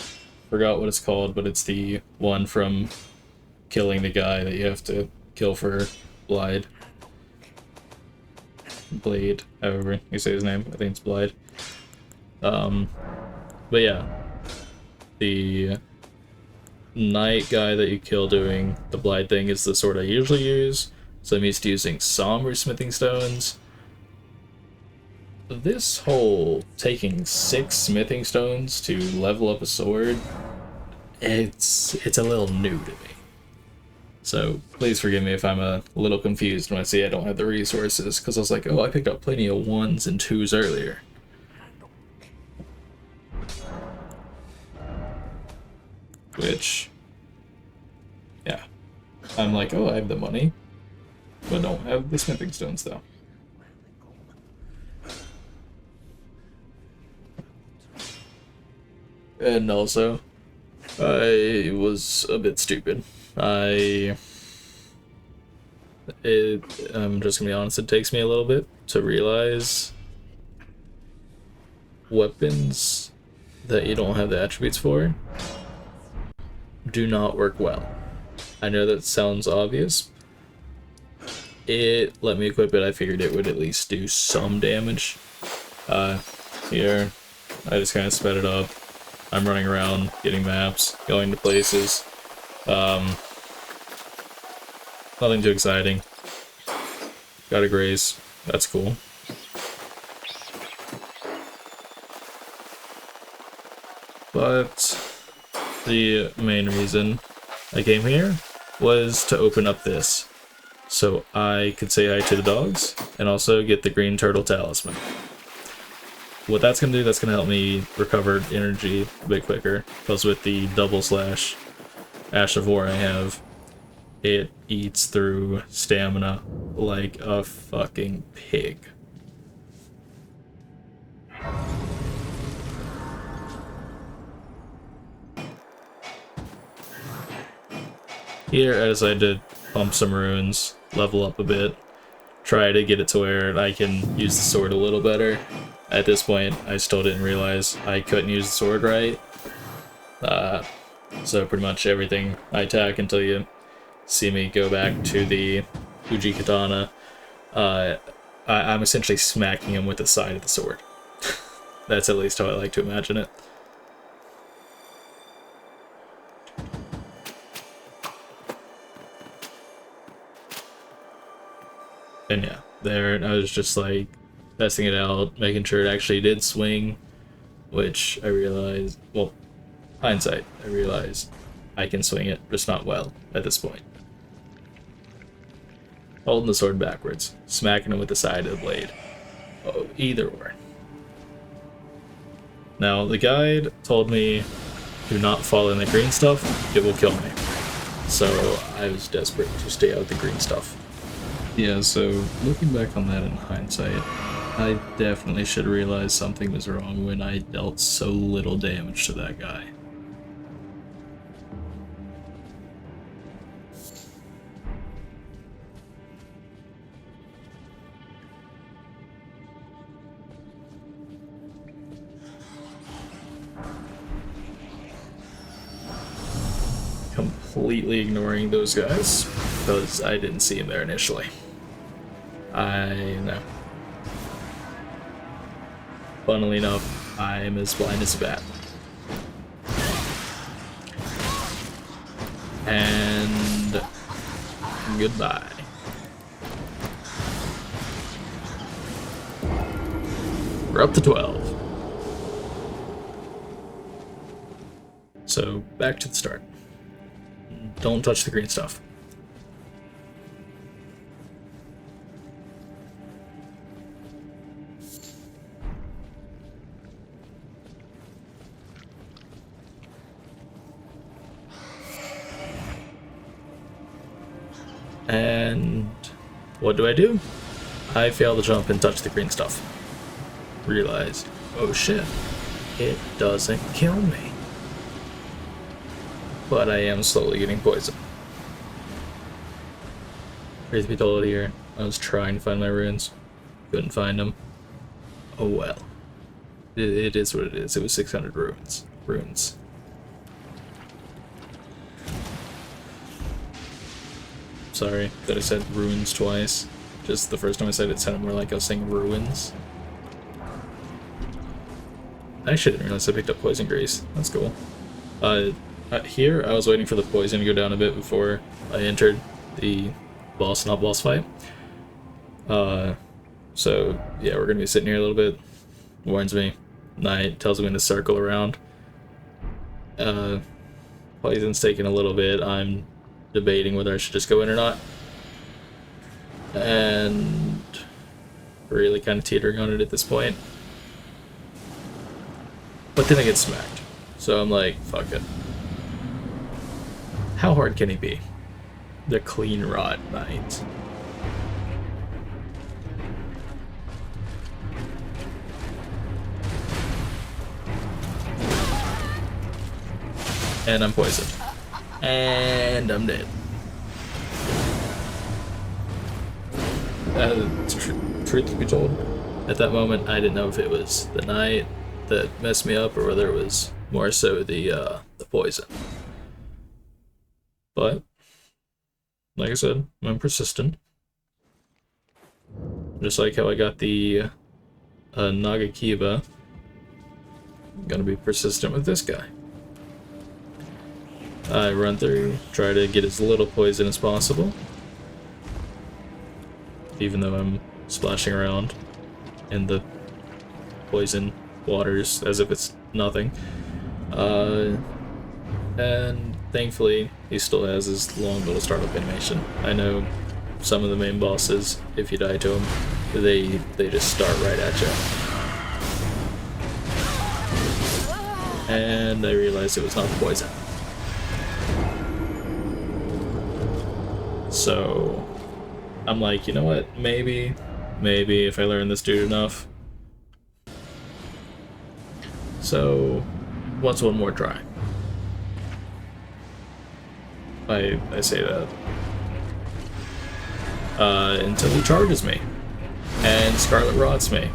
forgot what it's called, but it's the one from killing the guy that you have to kill for Blade, however you say his name. I think it's Blade. But yeah, the knight guy that you kill doing the Blade thing is the sword I usually use, so I'm used to using somber smithing stones. This whole taking 6 smithing stones to level up a sword, it's a little new to me. So please forgive me if I'm a little confused when I say I don't have the resources, because I was like, oh, I picked up plenty of 1s and 2s earlier. Which, yeah, I'm like, oh, I have the money, but don't have the smithing stones though. And also, I was a bit stupid. I'm just gonna be honest, it takes me a little bit to realize weapons that you don't have the attributes for do not work well. I know that sounds obvious. It let me equip it, I figured it would at least do some damage. Here, I just kind of sped it up. I'm running around, getting maps, going to places. Nothing too exciting. Got a grace. That's cool. But the main reason I came here was to open up this, so I could say hi to the dogs and also get the green turtle talisman. What that's going to do, that's going to help me recover energy a bit quicker, because with the double slash Ash of War I have, it eats through stamina like a fucking pig. Here I decided to pump some runes, level up a bit, try to get it to where I can use the sword a little better. At this point, I still didn't realize I couldn't use the sword right. So pretty much everything I attack until you see me go back to the Uji Katana, I'm essentially smacking him with the side of the sword. That's at least how I like to imagine it. And yeah, there I was just like testing it out, making sure it actually did swing, which I realized, well, hindsight, I realized I can swing it, just not well at this point. Holding the sword backwards, smacking him with the side of the blade. either or. Now, the guide told me, do not fall in the green stuff, it will kill me. So I was desperate to stay out of the green stuff. Yeah, so looking back on that in hindsight, I definitely should realize something was wrong when I dealt so little damage to that guy. Completely ignoring those guys, because I didn't see him there initially. I know. Funnily enough, I'm as blind as a bat. And goodbye. We're up to 12. So back to the start. Don't touch the green stuff. And what do? I fail to jump and touch the green stuff. Realize, oh shit, it doesn't kill me. But I am slowly getting poisoned. Truth be told here, I was trying to find my runes. Couldn't find them. Oh well. It is what it is. It was 600 runes. Sorry that I said runes twice. Just the first time I said it sounded more like I was saying ruins. I actually didn't realize I picked up poison grease. That's cool. Here, I was waiting for the poison to go down a bit before I entered the not boss fight. So, yeah, we're gonna be sitting here a little bit. Warns me. Night tells me to circle around. Poison's taking a little bit. I'm debating whether I should just go in or not. And really kind of teetering on it at this point. But then I get smacked. So I'm like, fuck it. How hard can he be? The Clean Rot Knight. And I'm poisoned. And I'm dead. Truth to be told, at that moment I didn't know if it was the knight that messed me up or whether it was more so the poison. But like I said, I'm persistent. Just like how I got the Nagakiba, I'm gonna be persistent with this guy. I run through, try to get as little poison as possible. Even though I'm splashing around in the poison waters as if it's nothing. And thankfully, he still has his long little startup animation. I know some of the main bosses, if you die to them, they just start right at you. And I realized it was not the poison. So I'm like, you know what? Maybe if I learn this dude enough. So what's one more try? I say that. Until he charges me. And Scarlet Rots me.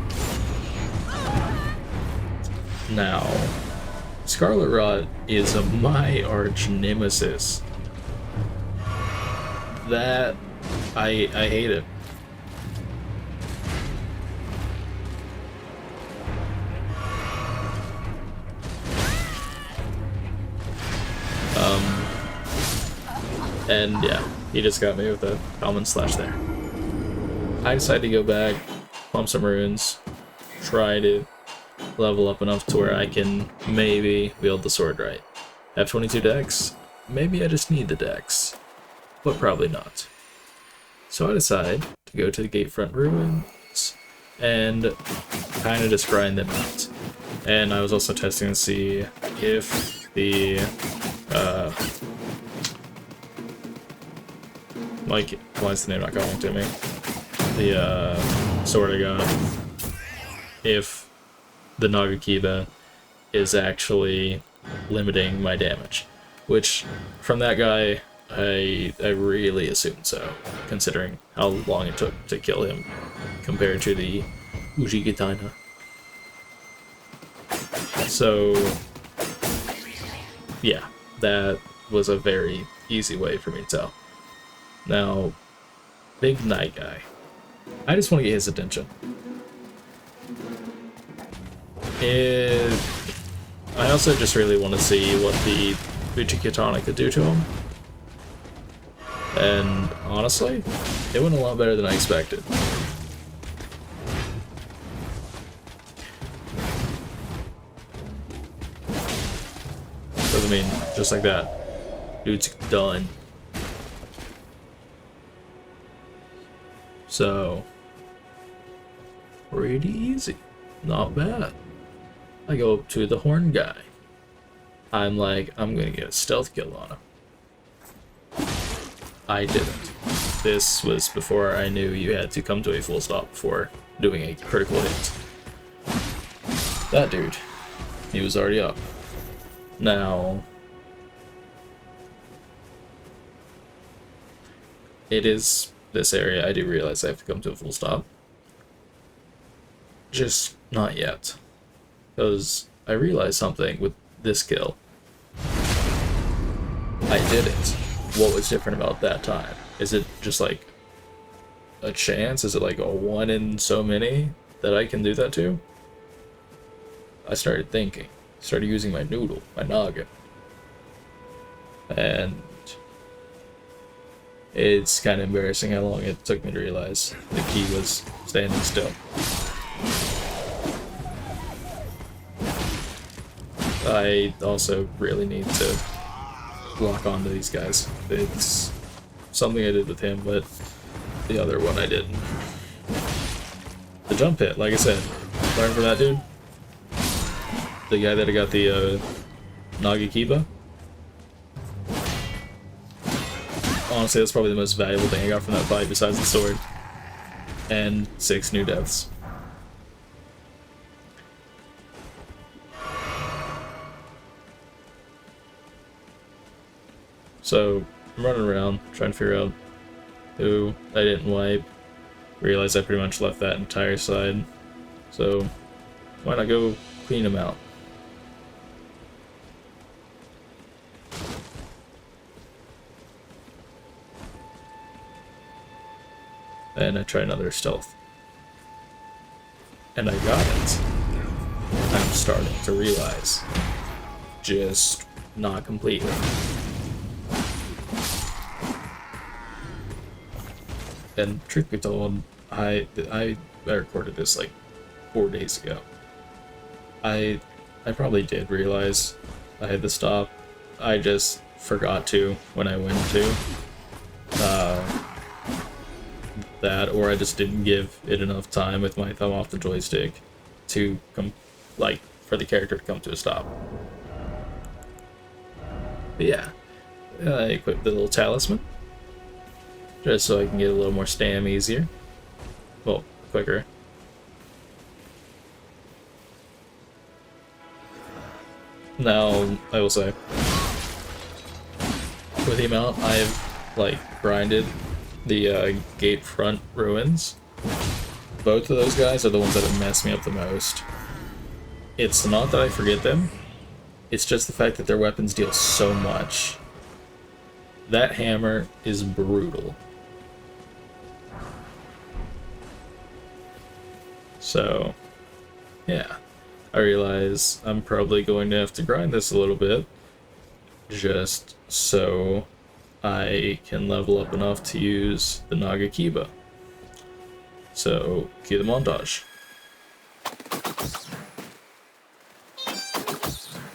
Now, Scarlet Rot is my arch nemesis. That I hate it. And yeah, he just got me with a common slash there. I decided to go back, pump some runes, try to level up enough to where I can maybe wield the sword right. I have 22 decks. Maybe I just need the decks, but probably not. So I decide to go to the Gatefront Ruins and kind of just grind them out. And I was also testing to see if the like, why is the name not going to me? The sword I got, if the Nagakiba is actually limiting my damage, which from that guy I really assumed so, considering how long it took to kill him compared to the Uji Katana. So yeah, that was a very easy way for me to tell. Now, Big Night Guy, I just want to get his attention. I also just really want to see what the Uji Katana could do to him. And honestly, it went a lot better than I expected. Because, I mean, just like that, dude's done. So, pretty easy. Not bad. I go up to the horn guy. I'm like, I'm gonna get a stealth kill on him. I didn't. This was before I knew you had to come to a full stop before doing a critical hit. That dude, he was already up. Now, it is this area I do realize I have to come to a full stop. Just not yet. Because I realized something with this kill. I did it. What was different about that time? Is it just like a chance? Is it like a one in so many that I can do that to? I started thinking. Started using my noodle, my noggin. And it's kind of embarrassing how long it took me to realize the key was standing still. I also really need to lock onto these guys. It's something I did with him, but the other one I didn't. The jump hit, like I said, learn from that dude. The guy that I got the Nagakiba. Honestly, that's probably the most valuable thing I got from that fight besides the sword. And 6 new deaths. So, I'm running around, trying to figure out who I didn't wipe. Realized I pretty much left that entire side. So, why not go clean them out? And I try another stealth. And I got it. I'm starting to realize. Just not completely. And truth be told, I recorded this like 4 days ago. I probably did realize I had to stop. I just forgot to when I went to. That, or I just didn't give it enough time with my thumb off the joystick to for the character to come to a stop. But yeah, I equipped the little talisman just so I can get a little more stam easier, well, quicker. Now, I will say, with the amount I've grinded the gate front ruins, both of those guys are the ones that have messed me up the most. It's not that I forget them, it's just the fact that their weapons deal so much. That hammer is brutal. So, yeah, I realize I'm probably going to have to grind this a little bit, just so I can level up enough to use the Nagakiba. So, cue the montage.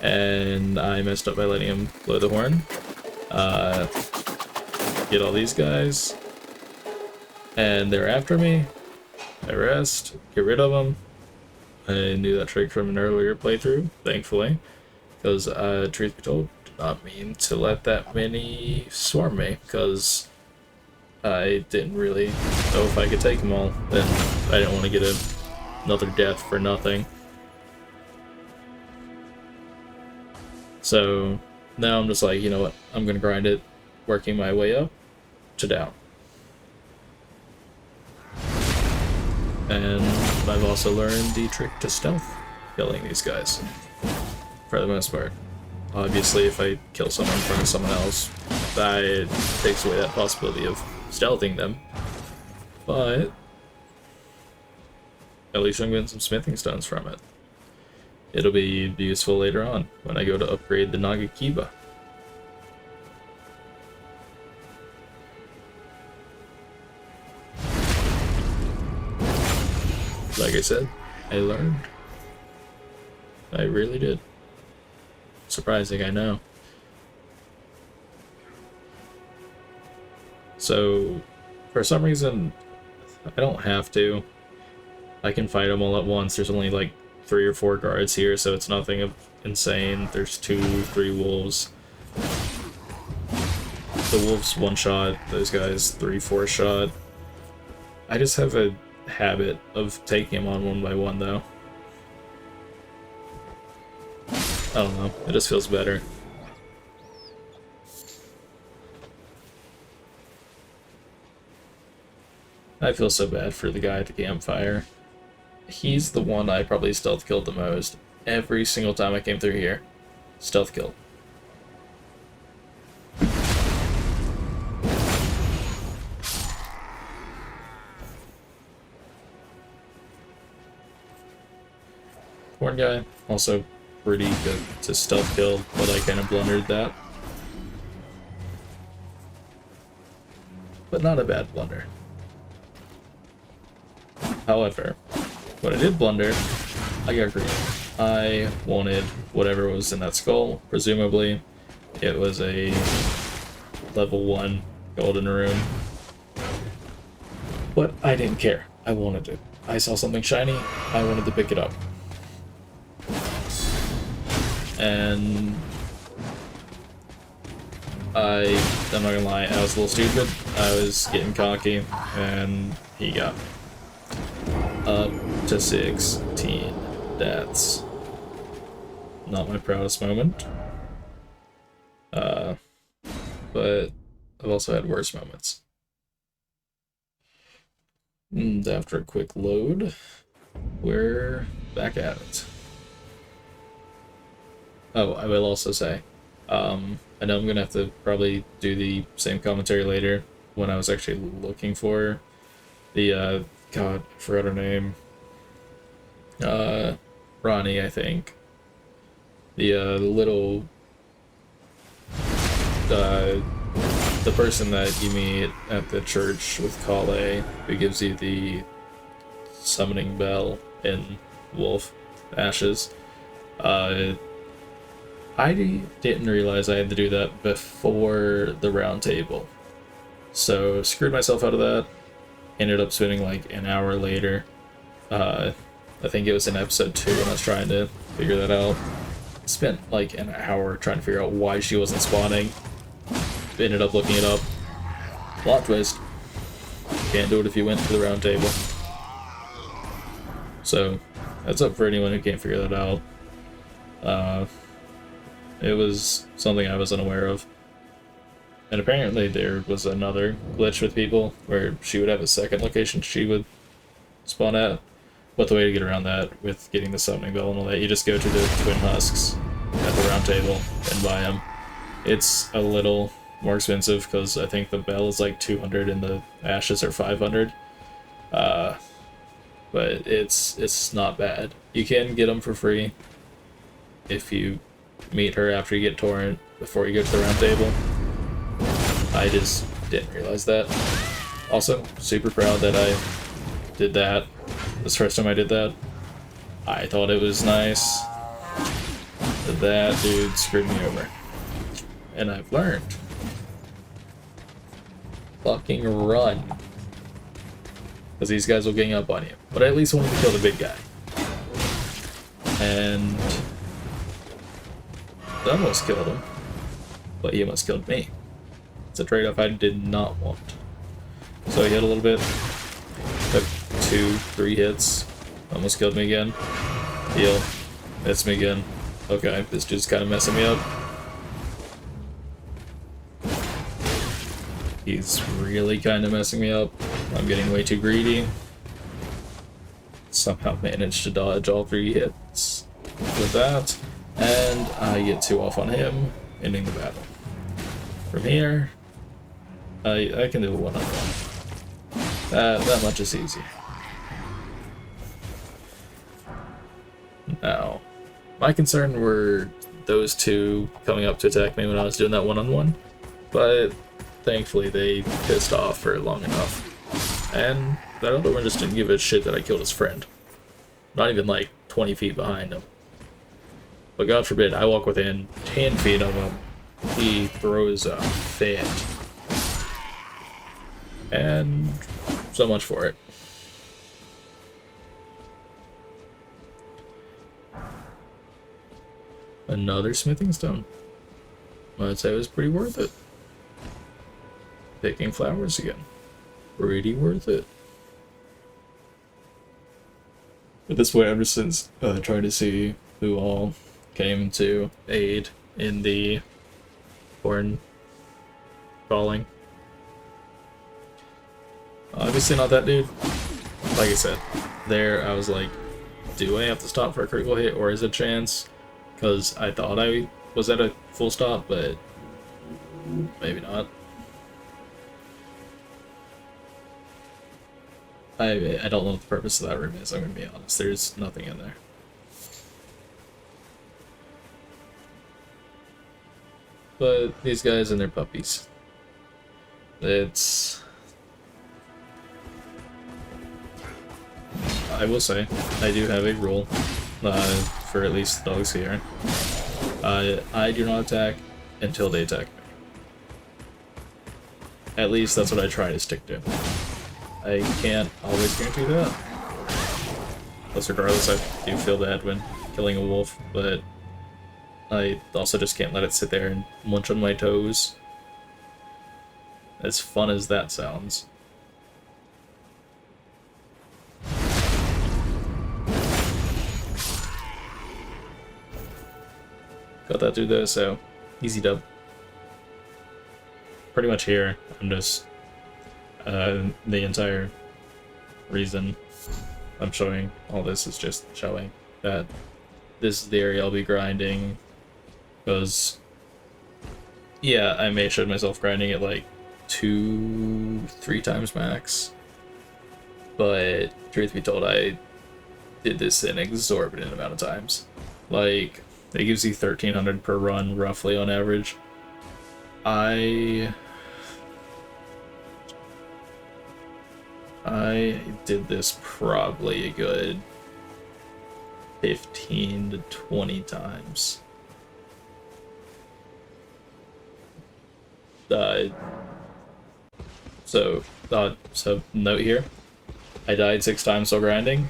And I messed up by letting him blow the horn. Get all these guys. And they're after me. I rest, get rid of them. I knew that trick from an earlier playthrough, thankfully, because truth be told, did not mean to let that many swarm me, because I didn't really know if I could take them all, and I didn't want to get another death for nothing. So now I'm just like, you know what, I'm going to grind it, working my way up to down. And I've also learned the trick to stealth killing these guys, for the most part. Obviously, if I kill someone in front of someone else, that takes away that possibility of stealthing them. But at least I'm getting some smithing stones from it. It'll be useful later on when I go to upgrade the Nagakiba. Like I said, I learned. I really did. Surprising, I know. So, for some reason, I don't have to. I can fight them all at once. There's only like 3 or 4 guards here, so it's nothing of insane. There's 2, 3 wolves. The wolves 1-shot, those guys 3, 4-shot. I just have a habit of taking them on one by one, though. I don't know, it just feels better. I feel so bad for the guy at the campfire. He's the one I probably stealth killed the most. Every single time I came through here. Stealth killed. Horn guy, also pretty good to stealth kill, but I kind of blundered that. But not a bad blunder. However, what I did blunder, I got greedy. I wanted whatever was in that skull. Presumably, it was a level 1 golden rune. But I didn't care. I wanted it. I saw something shiny, I wanted to pick it up. And I'm not gonna lie, I was a little stupid. I was getting cocky, and he got up to 16 deaths. Not my proudest moment. But I've also had worse moments. And after a quick load, we're back at it. Oh, I will also say, I know I'm gonna have to probably do the same commentary later when I was actually looking for the, God, I forgot her name. Ronnie, I think. The little, the person that you meet at the church with Kale, who gives you the summoning bell in Wolf Ashes. I didn't realize I had to do that before the round table. So, screwed myself out of that. Ended up spending like an hour later. I think it was in episode 2 when I was trying to figure that out. Spent like an hour trying to figure out why she wasn't spawning. Ended up looking it up. Plot twist. Can't do it if you went to the round table. So, that's up for anyone who can't figure that out. It was something I was unaware of. And apparently there was another glitch with people where she would have a second location she would spawn at. But the way to get around that with getting the summoning bell and all that, you just go to the Twin Husks at the round table and buy them. It's a little more expensive because I think the bell is like 200 and the ashes are 500. But it's not bad. You can get them for free if you meet her after you get Torrent before you go to the round table. I just didn't realize that. Also, super proud that I did that. This first time I did that, I thought it was nice. But that dude screwed me over. And I've learned. Fucking run. because these guys will gang up on you. But I at least wanted to kill the big guy. And I almost killed him, but he almost killed me. It's a trade-off I did not want. So he hit a little bit, took 2-3 hits, almost killed me again. Heal, hits me again. Okay, this dude's kind of messing me up. He's really kind of messing me up. I'm getting way too greedy. Somehow managed to dodge all 3 hits with that, and I get 2 off on him, ending the battle. From here, I can do a one-on-one. That much is easy. Now, my concern were those 2 coming up to attack me when I was doing that one-on-one, but thankfully they pissed off for long enough. And that other one just didn't give a shit that I killed his friend. Not even like 20 feet behind him. But God forbid I walk within 10 feet of him, he throws a fit. And so much for it. Another smithing stone. I'd say it was pretty worth it. Picking flowers again. Pretty worth it. At this point, I'm just trying to see who all came to aid in the horn calling. Obviously not that dude. Like I said, there I was like, do I have to stop for a critical hit or is it a chance? Because I thought I was at a full stop, but maybe not. I don't know what the purpose of that room is, I'm gonna be honest. There's nothing in there. But these guys and their puppies. It's... I will say, I do have a rule, for at least the dogs here. I do not attack until they attack me. At least that's what I try to stick to. I can't always guarantee that. Plus, regardless, I do feel bad when killing a wolf, but I also just can't let it sit there and munch on my toes. As fun as that sounds. Got that dude though, so easy dub. Pretty much here, I'm just the entire reason I'm showing all this is just showing that this is the area I'll be grinding, because yeah, I may show myself grinding it like 2-3 times max, but truth be told, I did this an exorbitant amount of times. Like, it gives you 1300 per run roughly on average. I did this probably a good 15 to 20 times. So note here, I died 6 times while grinding.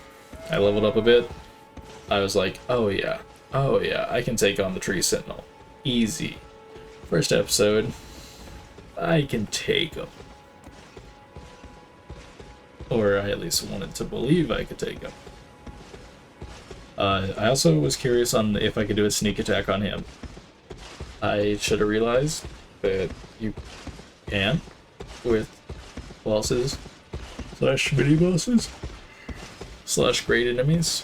I leveled up a bit. I was like, oh yeah, I can take on the Tree Sentinel. Easy. First episode, I can take him. Or I at least wanted to believe I could take him. I also was curious on if I could do a sneak attack on him. I should have realized that you can with bosses slash mini bosses slash great enemies.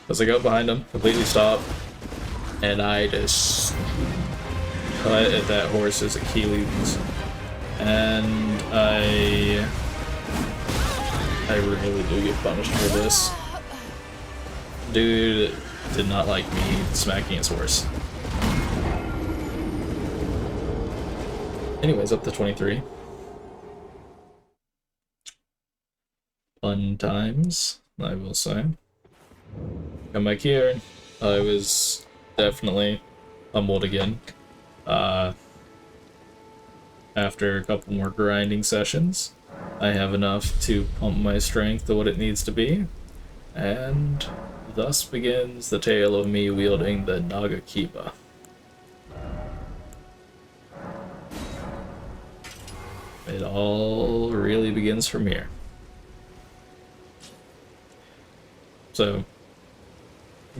As I go behind him, completely stop, and I just cut at that horse's Achilles, and I really do get punished for this. Dude did not like me smacking his horse. Anyways, up to 23. Fun times, I will say. Come back here, I was definitely humbled again. after a couple more grinding sessions, I have enough to pump my strength to what it needs to be, and thus begins the tale of me wielding the Nagakiba. It all really begins from here. So,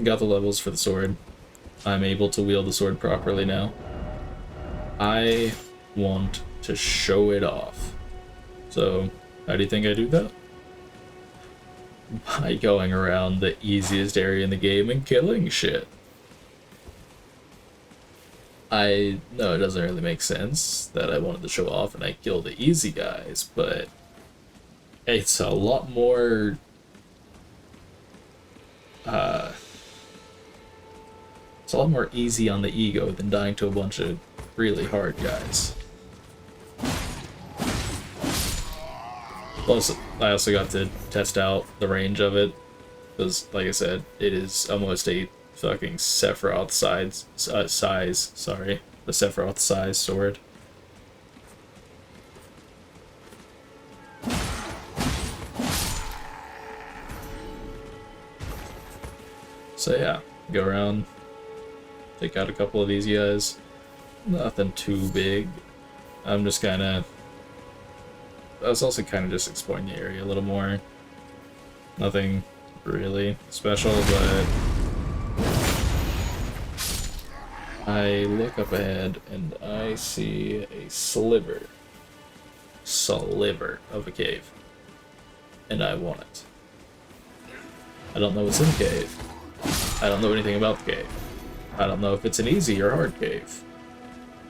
got the levels for the sword. I'm able to wield the sword properly now. I want to show it off. So, how do you think I do that? By going around the easiest area in the game and killing shit. I know it doesn't really make sense that I wanted to show off and I kill the easy guys, but it's a lot more it's a lot more easy on the ego than dying to a bunch of really hard guys. Plus, I also got to test out the range of it, because, like I said, it is almost a fucking Sephiroth size, sorry, the Sephiroth size sword. So yeah, go around, take out a couple of these guys. Nothing too big. I'm just kind of... I was also kind of just exploring the area a little more. Nothing really special, but... I look up ahead and I see a sliver of a cave. And I want it. I don't know what's in the cave. I don't know anything about the cave. I don't know if it's an easy or hard cave.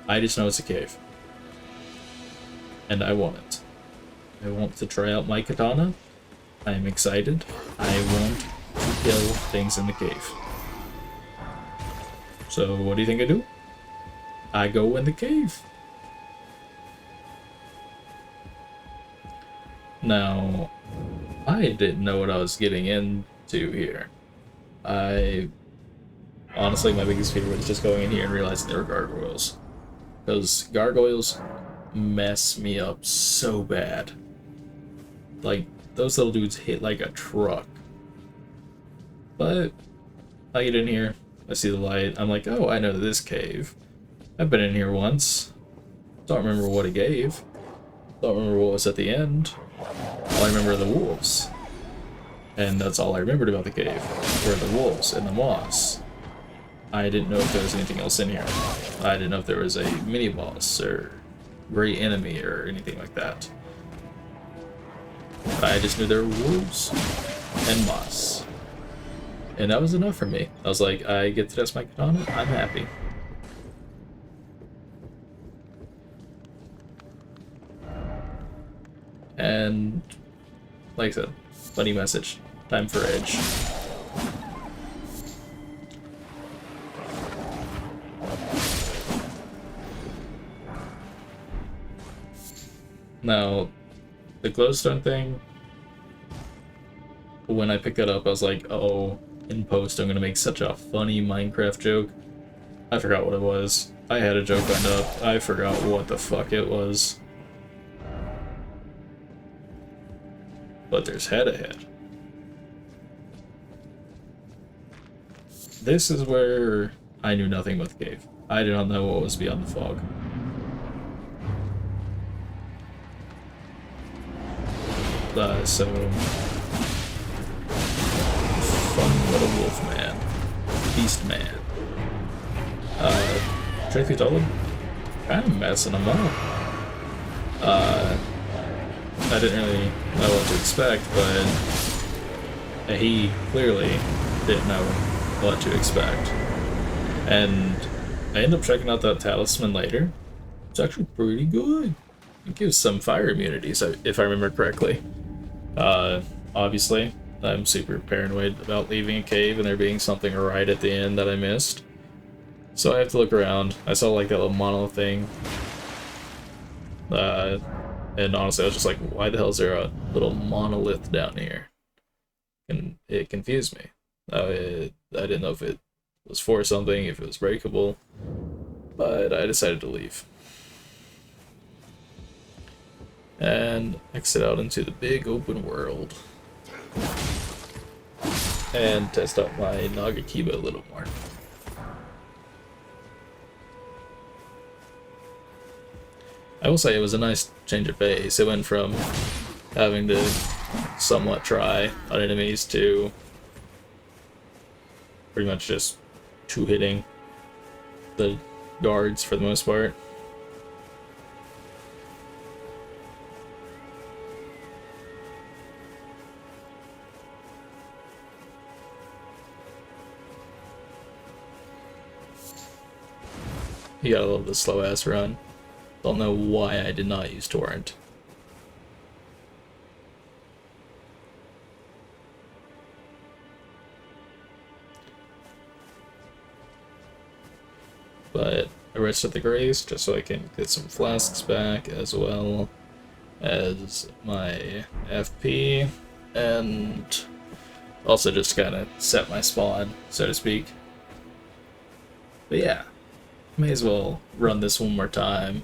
I just know it's a cave. And I want it. I want to try out my katana. I am excited. I want to kill things in the cave. So what do you think I do? I go in the cave. Now, I didn't know what I was getting into here. Honestly, my biggest fear was just going in here and realizing there were gargoyles. Those gargoyles mess me up so bad. Like, those little dudes hit like a truck. But I get in here, I see the light, I'm like, oh, I know this cave. I've been in here once. Don't remember what it gave. Don't remember what was at the end. All I remember are the wolves. And that's all I remembered about the cave, were the wolves and the moss. I didn't know if there was anything else in here. I didn't know if there was a mini-boss or great enemy or anything like that. I just knew there were wolves and moss. And that was enough for me. I was like, I get to test my katana, I'm happy. And, like I said, funny message. Time for Edge. Now, the glowstone thing, when I picked it up, I was like, oh, in post I'm gonna make such a funny Minecraft joke. I forgot what it was. I had a joke lined up. I forgot what the fuck it was. But there's head ahead. This is where I knew nothing about the cave. I did not know what was beyond the fog. So fun little wolf man, beast man. Truth be told, kind of messing him up. I didn't really know what to expect, but he clearly didn't know what to expect. And I ended up checking out that talisman later. It's actually pretty good. It gives some fire immunities, if I remember correctly. Obviously, I'm super paranoid about leaving a cave and there being something right at the end that I missed. So I have to look around. I saw like that little monolith thing. And honestly, I was just like, why the hell is there a little monolith down here? And it confused me. I didn't know if it was for something, if it was breakable, but I decided to leave. and exit out into the big open world. And test out my Nagakiba a little more. I will say it was a nice change of pace. It went from having to somewhat try on enemies to pretty much just two-hitting the guards for the most part. You gotta love the slow-ass run. Don't know why I did not use Torrent. But I rested the Grace just so I can get some flasks back, as well as my FP, and also just kind of set my spawn, so to speak. But yeah, may as well run this one more time.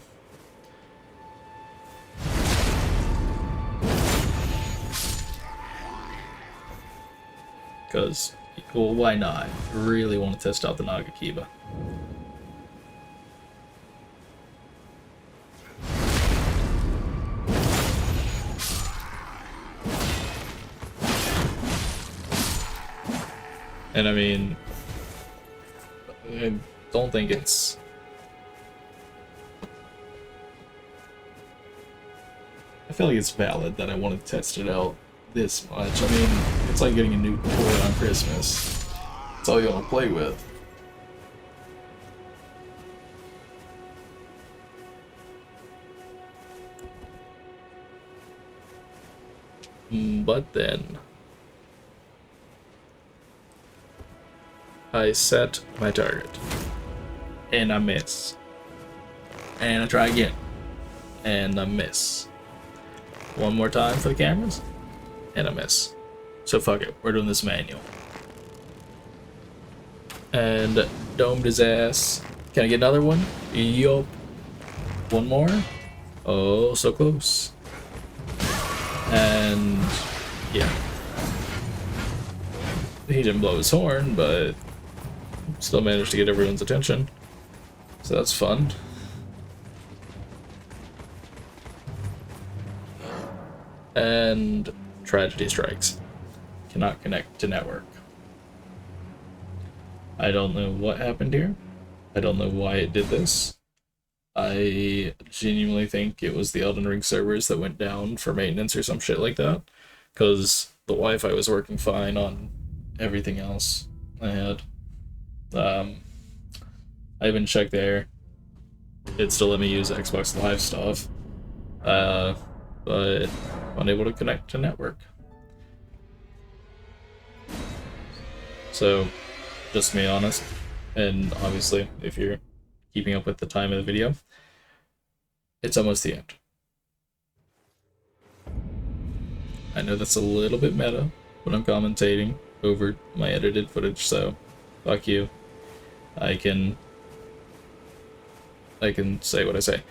Because, well, why not? I really want to test out the Nagakiba. And I mean, I don't think it's... I feel like it's valid that I want to test it out this much. I mean, it's like getting a new toy on Christmas. It's all you want to play with. But then I set my target and I miss, and I try again and I miss. One more time for the cameras and I miss. So fuck it, we're doing this manual. And domed his ass. Can I get another one? Yup. One more? Oh, so close. And yeah, he didn't blow his horn, but still managed to get everyone's attention, so that's fun. And tragedy strikes. Cannot connect to network. I don't know what happened here. I don't know why it did this. I genuinely think it was the Elden Ring servers that went down for maintenance or some shit like that, because the Wi-Fi was working fine on everything else I had. I even checked there. It still let me use Xbox Live stuff, but unable to connect to network. So, just to be honest, and obviously if you're keeping up with the time of the video, it's almost the end. I know that's a little bit meta, but I'm commentating over my edited footage, so fuck you. I can say what I say.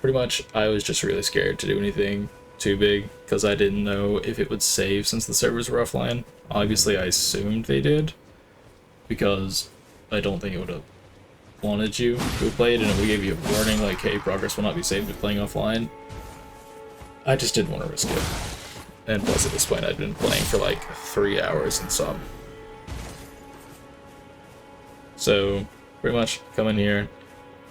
Pretty much, I was just really scared to do anything too big, because I didn't know if it would save since the servers were offline. Obviously, I assumed they did, because I don't think it would have wanted you to have played, and it would give you a warning like, hey, progress will not be saved if playing offline. I just didn't want to risk it. And plus, at this point, I'd been playing for like 3 hours and some. So, pretty much, come in here,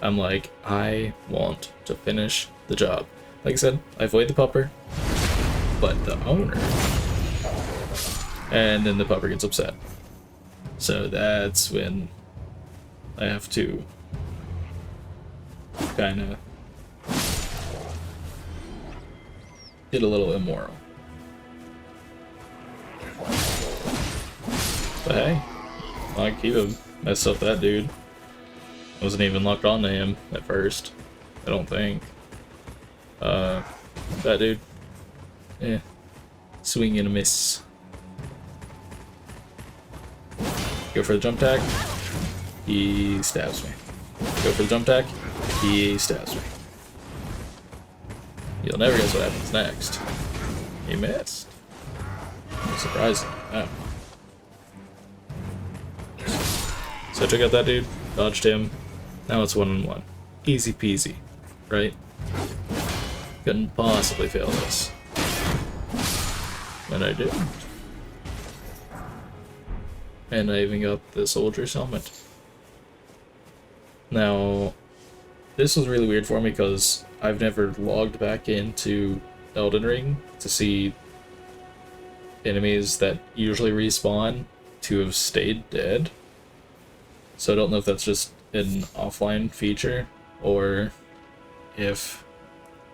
I'm like, I want to finish the job. Like I said, I avoid the pupper, but the owner. And then the pupper gets upset. So that's when I have to kind of get a little immoral. But hey, I keep him. Messed up that dude. Wasn't even locked onto him at first, I don't think. That dude. Yeah. Swing and a miss. Go for the jump tack. He stabs me. Go for the jump tack. He stabs me. You'll never guess what happens next. He missed. Surprising. Oh. So I took out that dude, dodged him. Now it's 1-on-1. Easy peasy, right? Couldn't possibly fail this. And I did. And I even got the soldier's helmet. Now, this was really weird for me because I've never logged back into Elden Ring to see enemies that usually respawn to have stayed dead. So I don't know if that's just an offline feature or if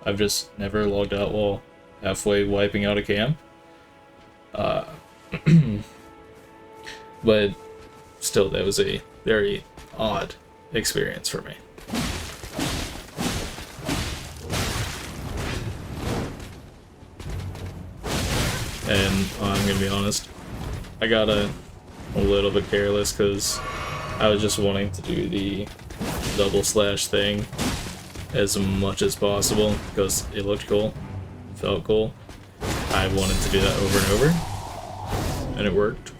I've just never logged out while halfway wiping out a camp. But still, that was a very odd experience for me. And I'm gonna be honest, I got a little bit careless because I was just wanting to do the double slash thing as much as possible because it looked cool, felt cool. I wanted to do that over and over, and it worked.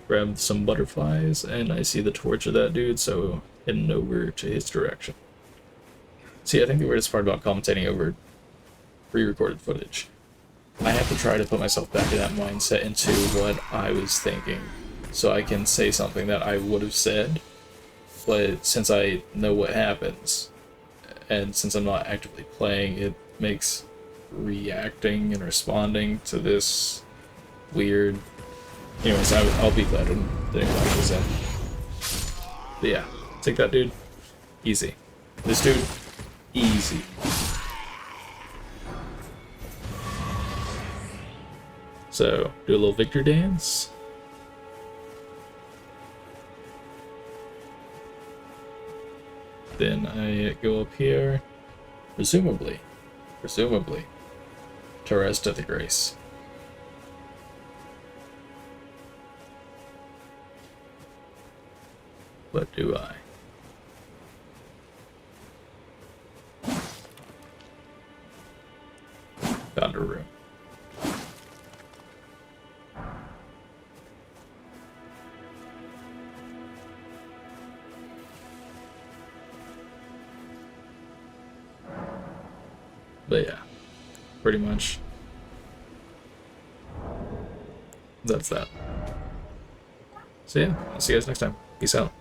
Grabbed some butterflies, and I see the torch of that dude, so heading over to his direction. See, I think the weirdest part about commentating over pre-recorded footage, I have to try to put myself back in that mindset into what I was thinking, so I can say something that I would have said, but since I know what happens, and since I'm not actively playing, it makes reacting and responding to this weird. Anyways, I'll be glad when the new battle is in. But yeah, take that dude. Easy. This dude, easy. So, do a little victory dance. Then I go up here, presumably, to rest at the grace. But do I? Found a room. But yeah, pretty much that's that. So yeah, I'll see you guys next time. Peace out.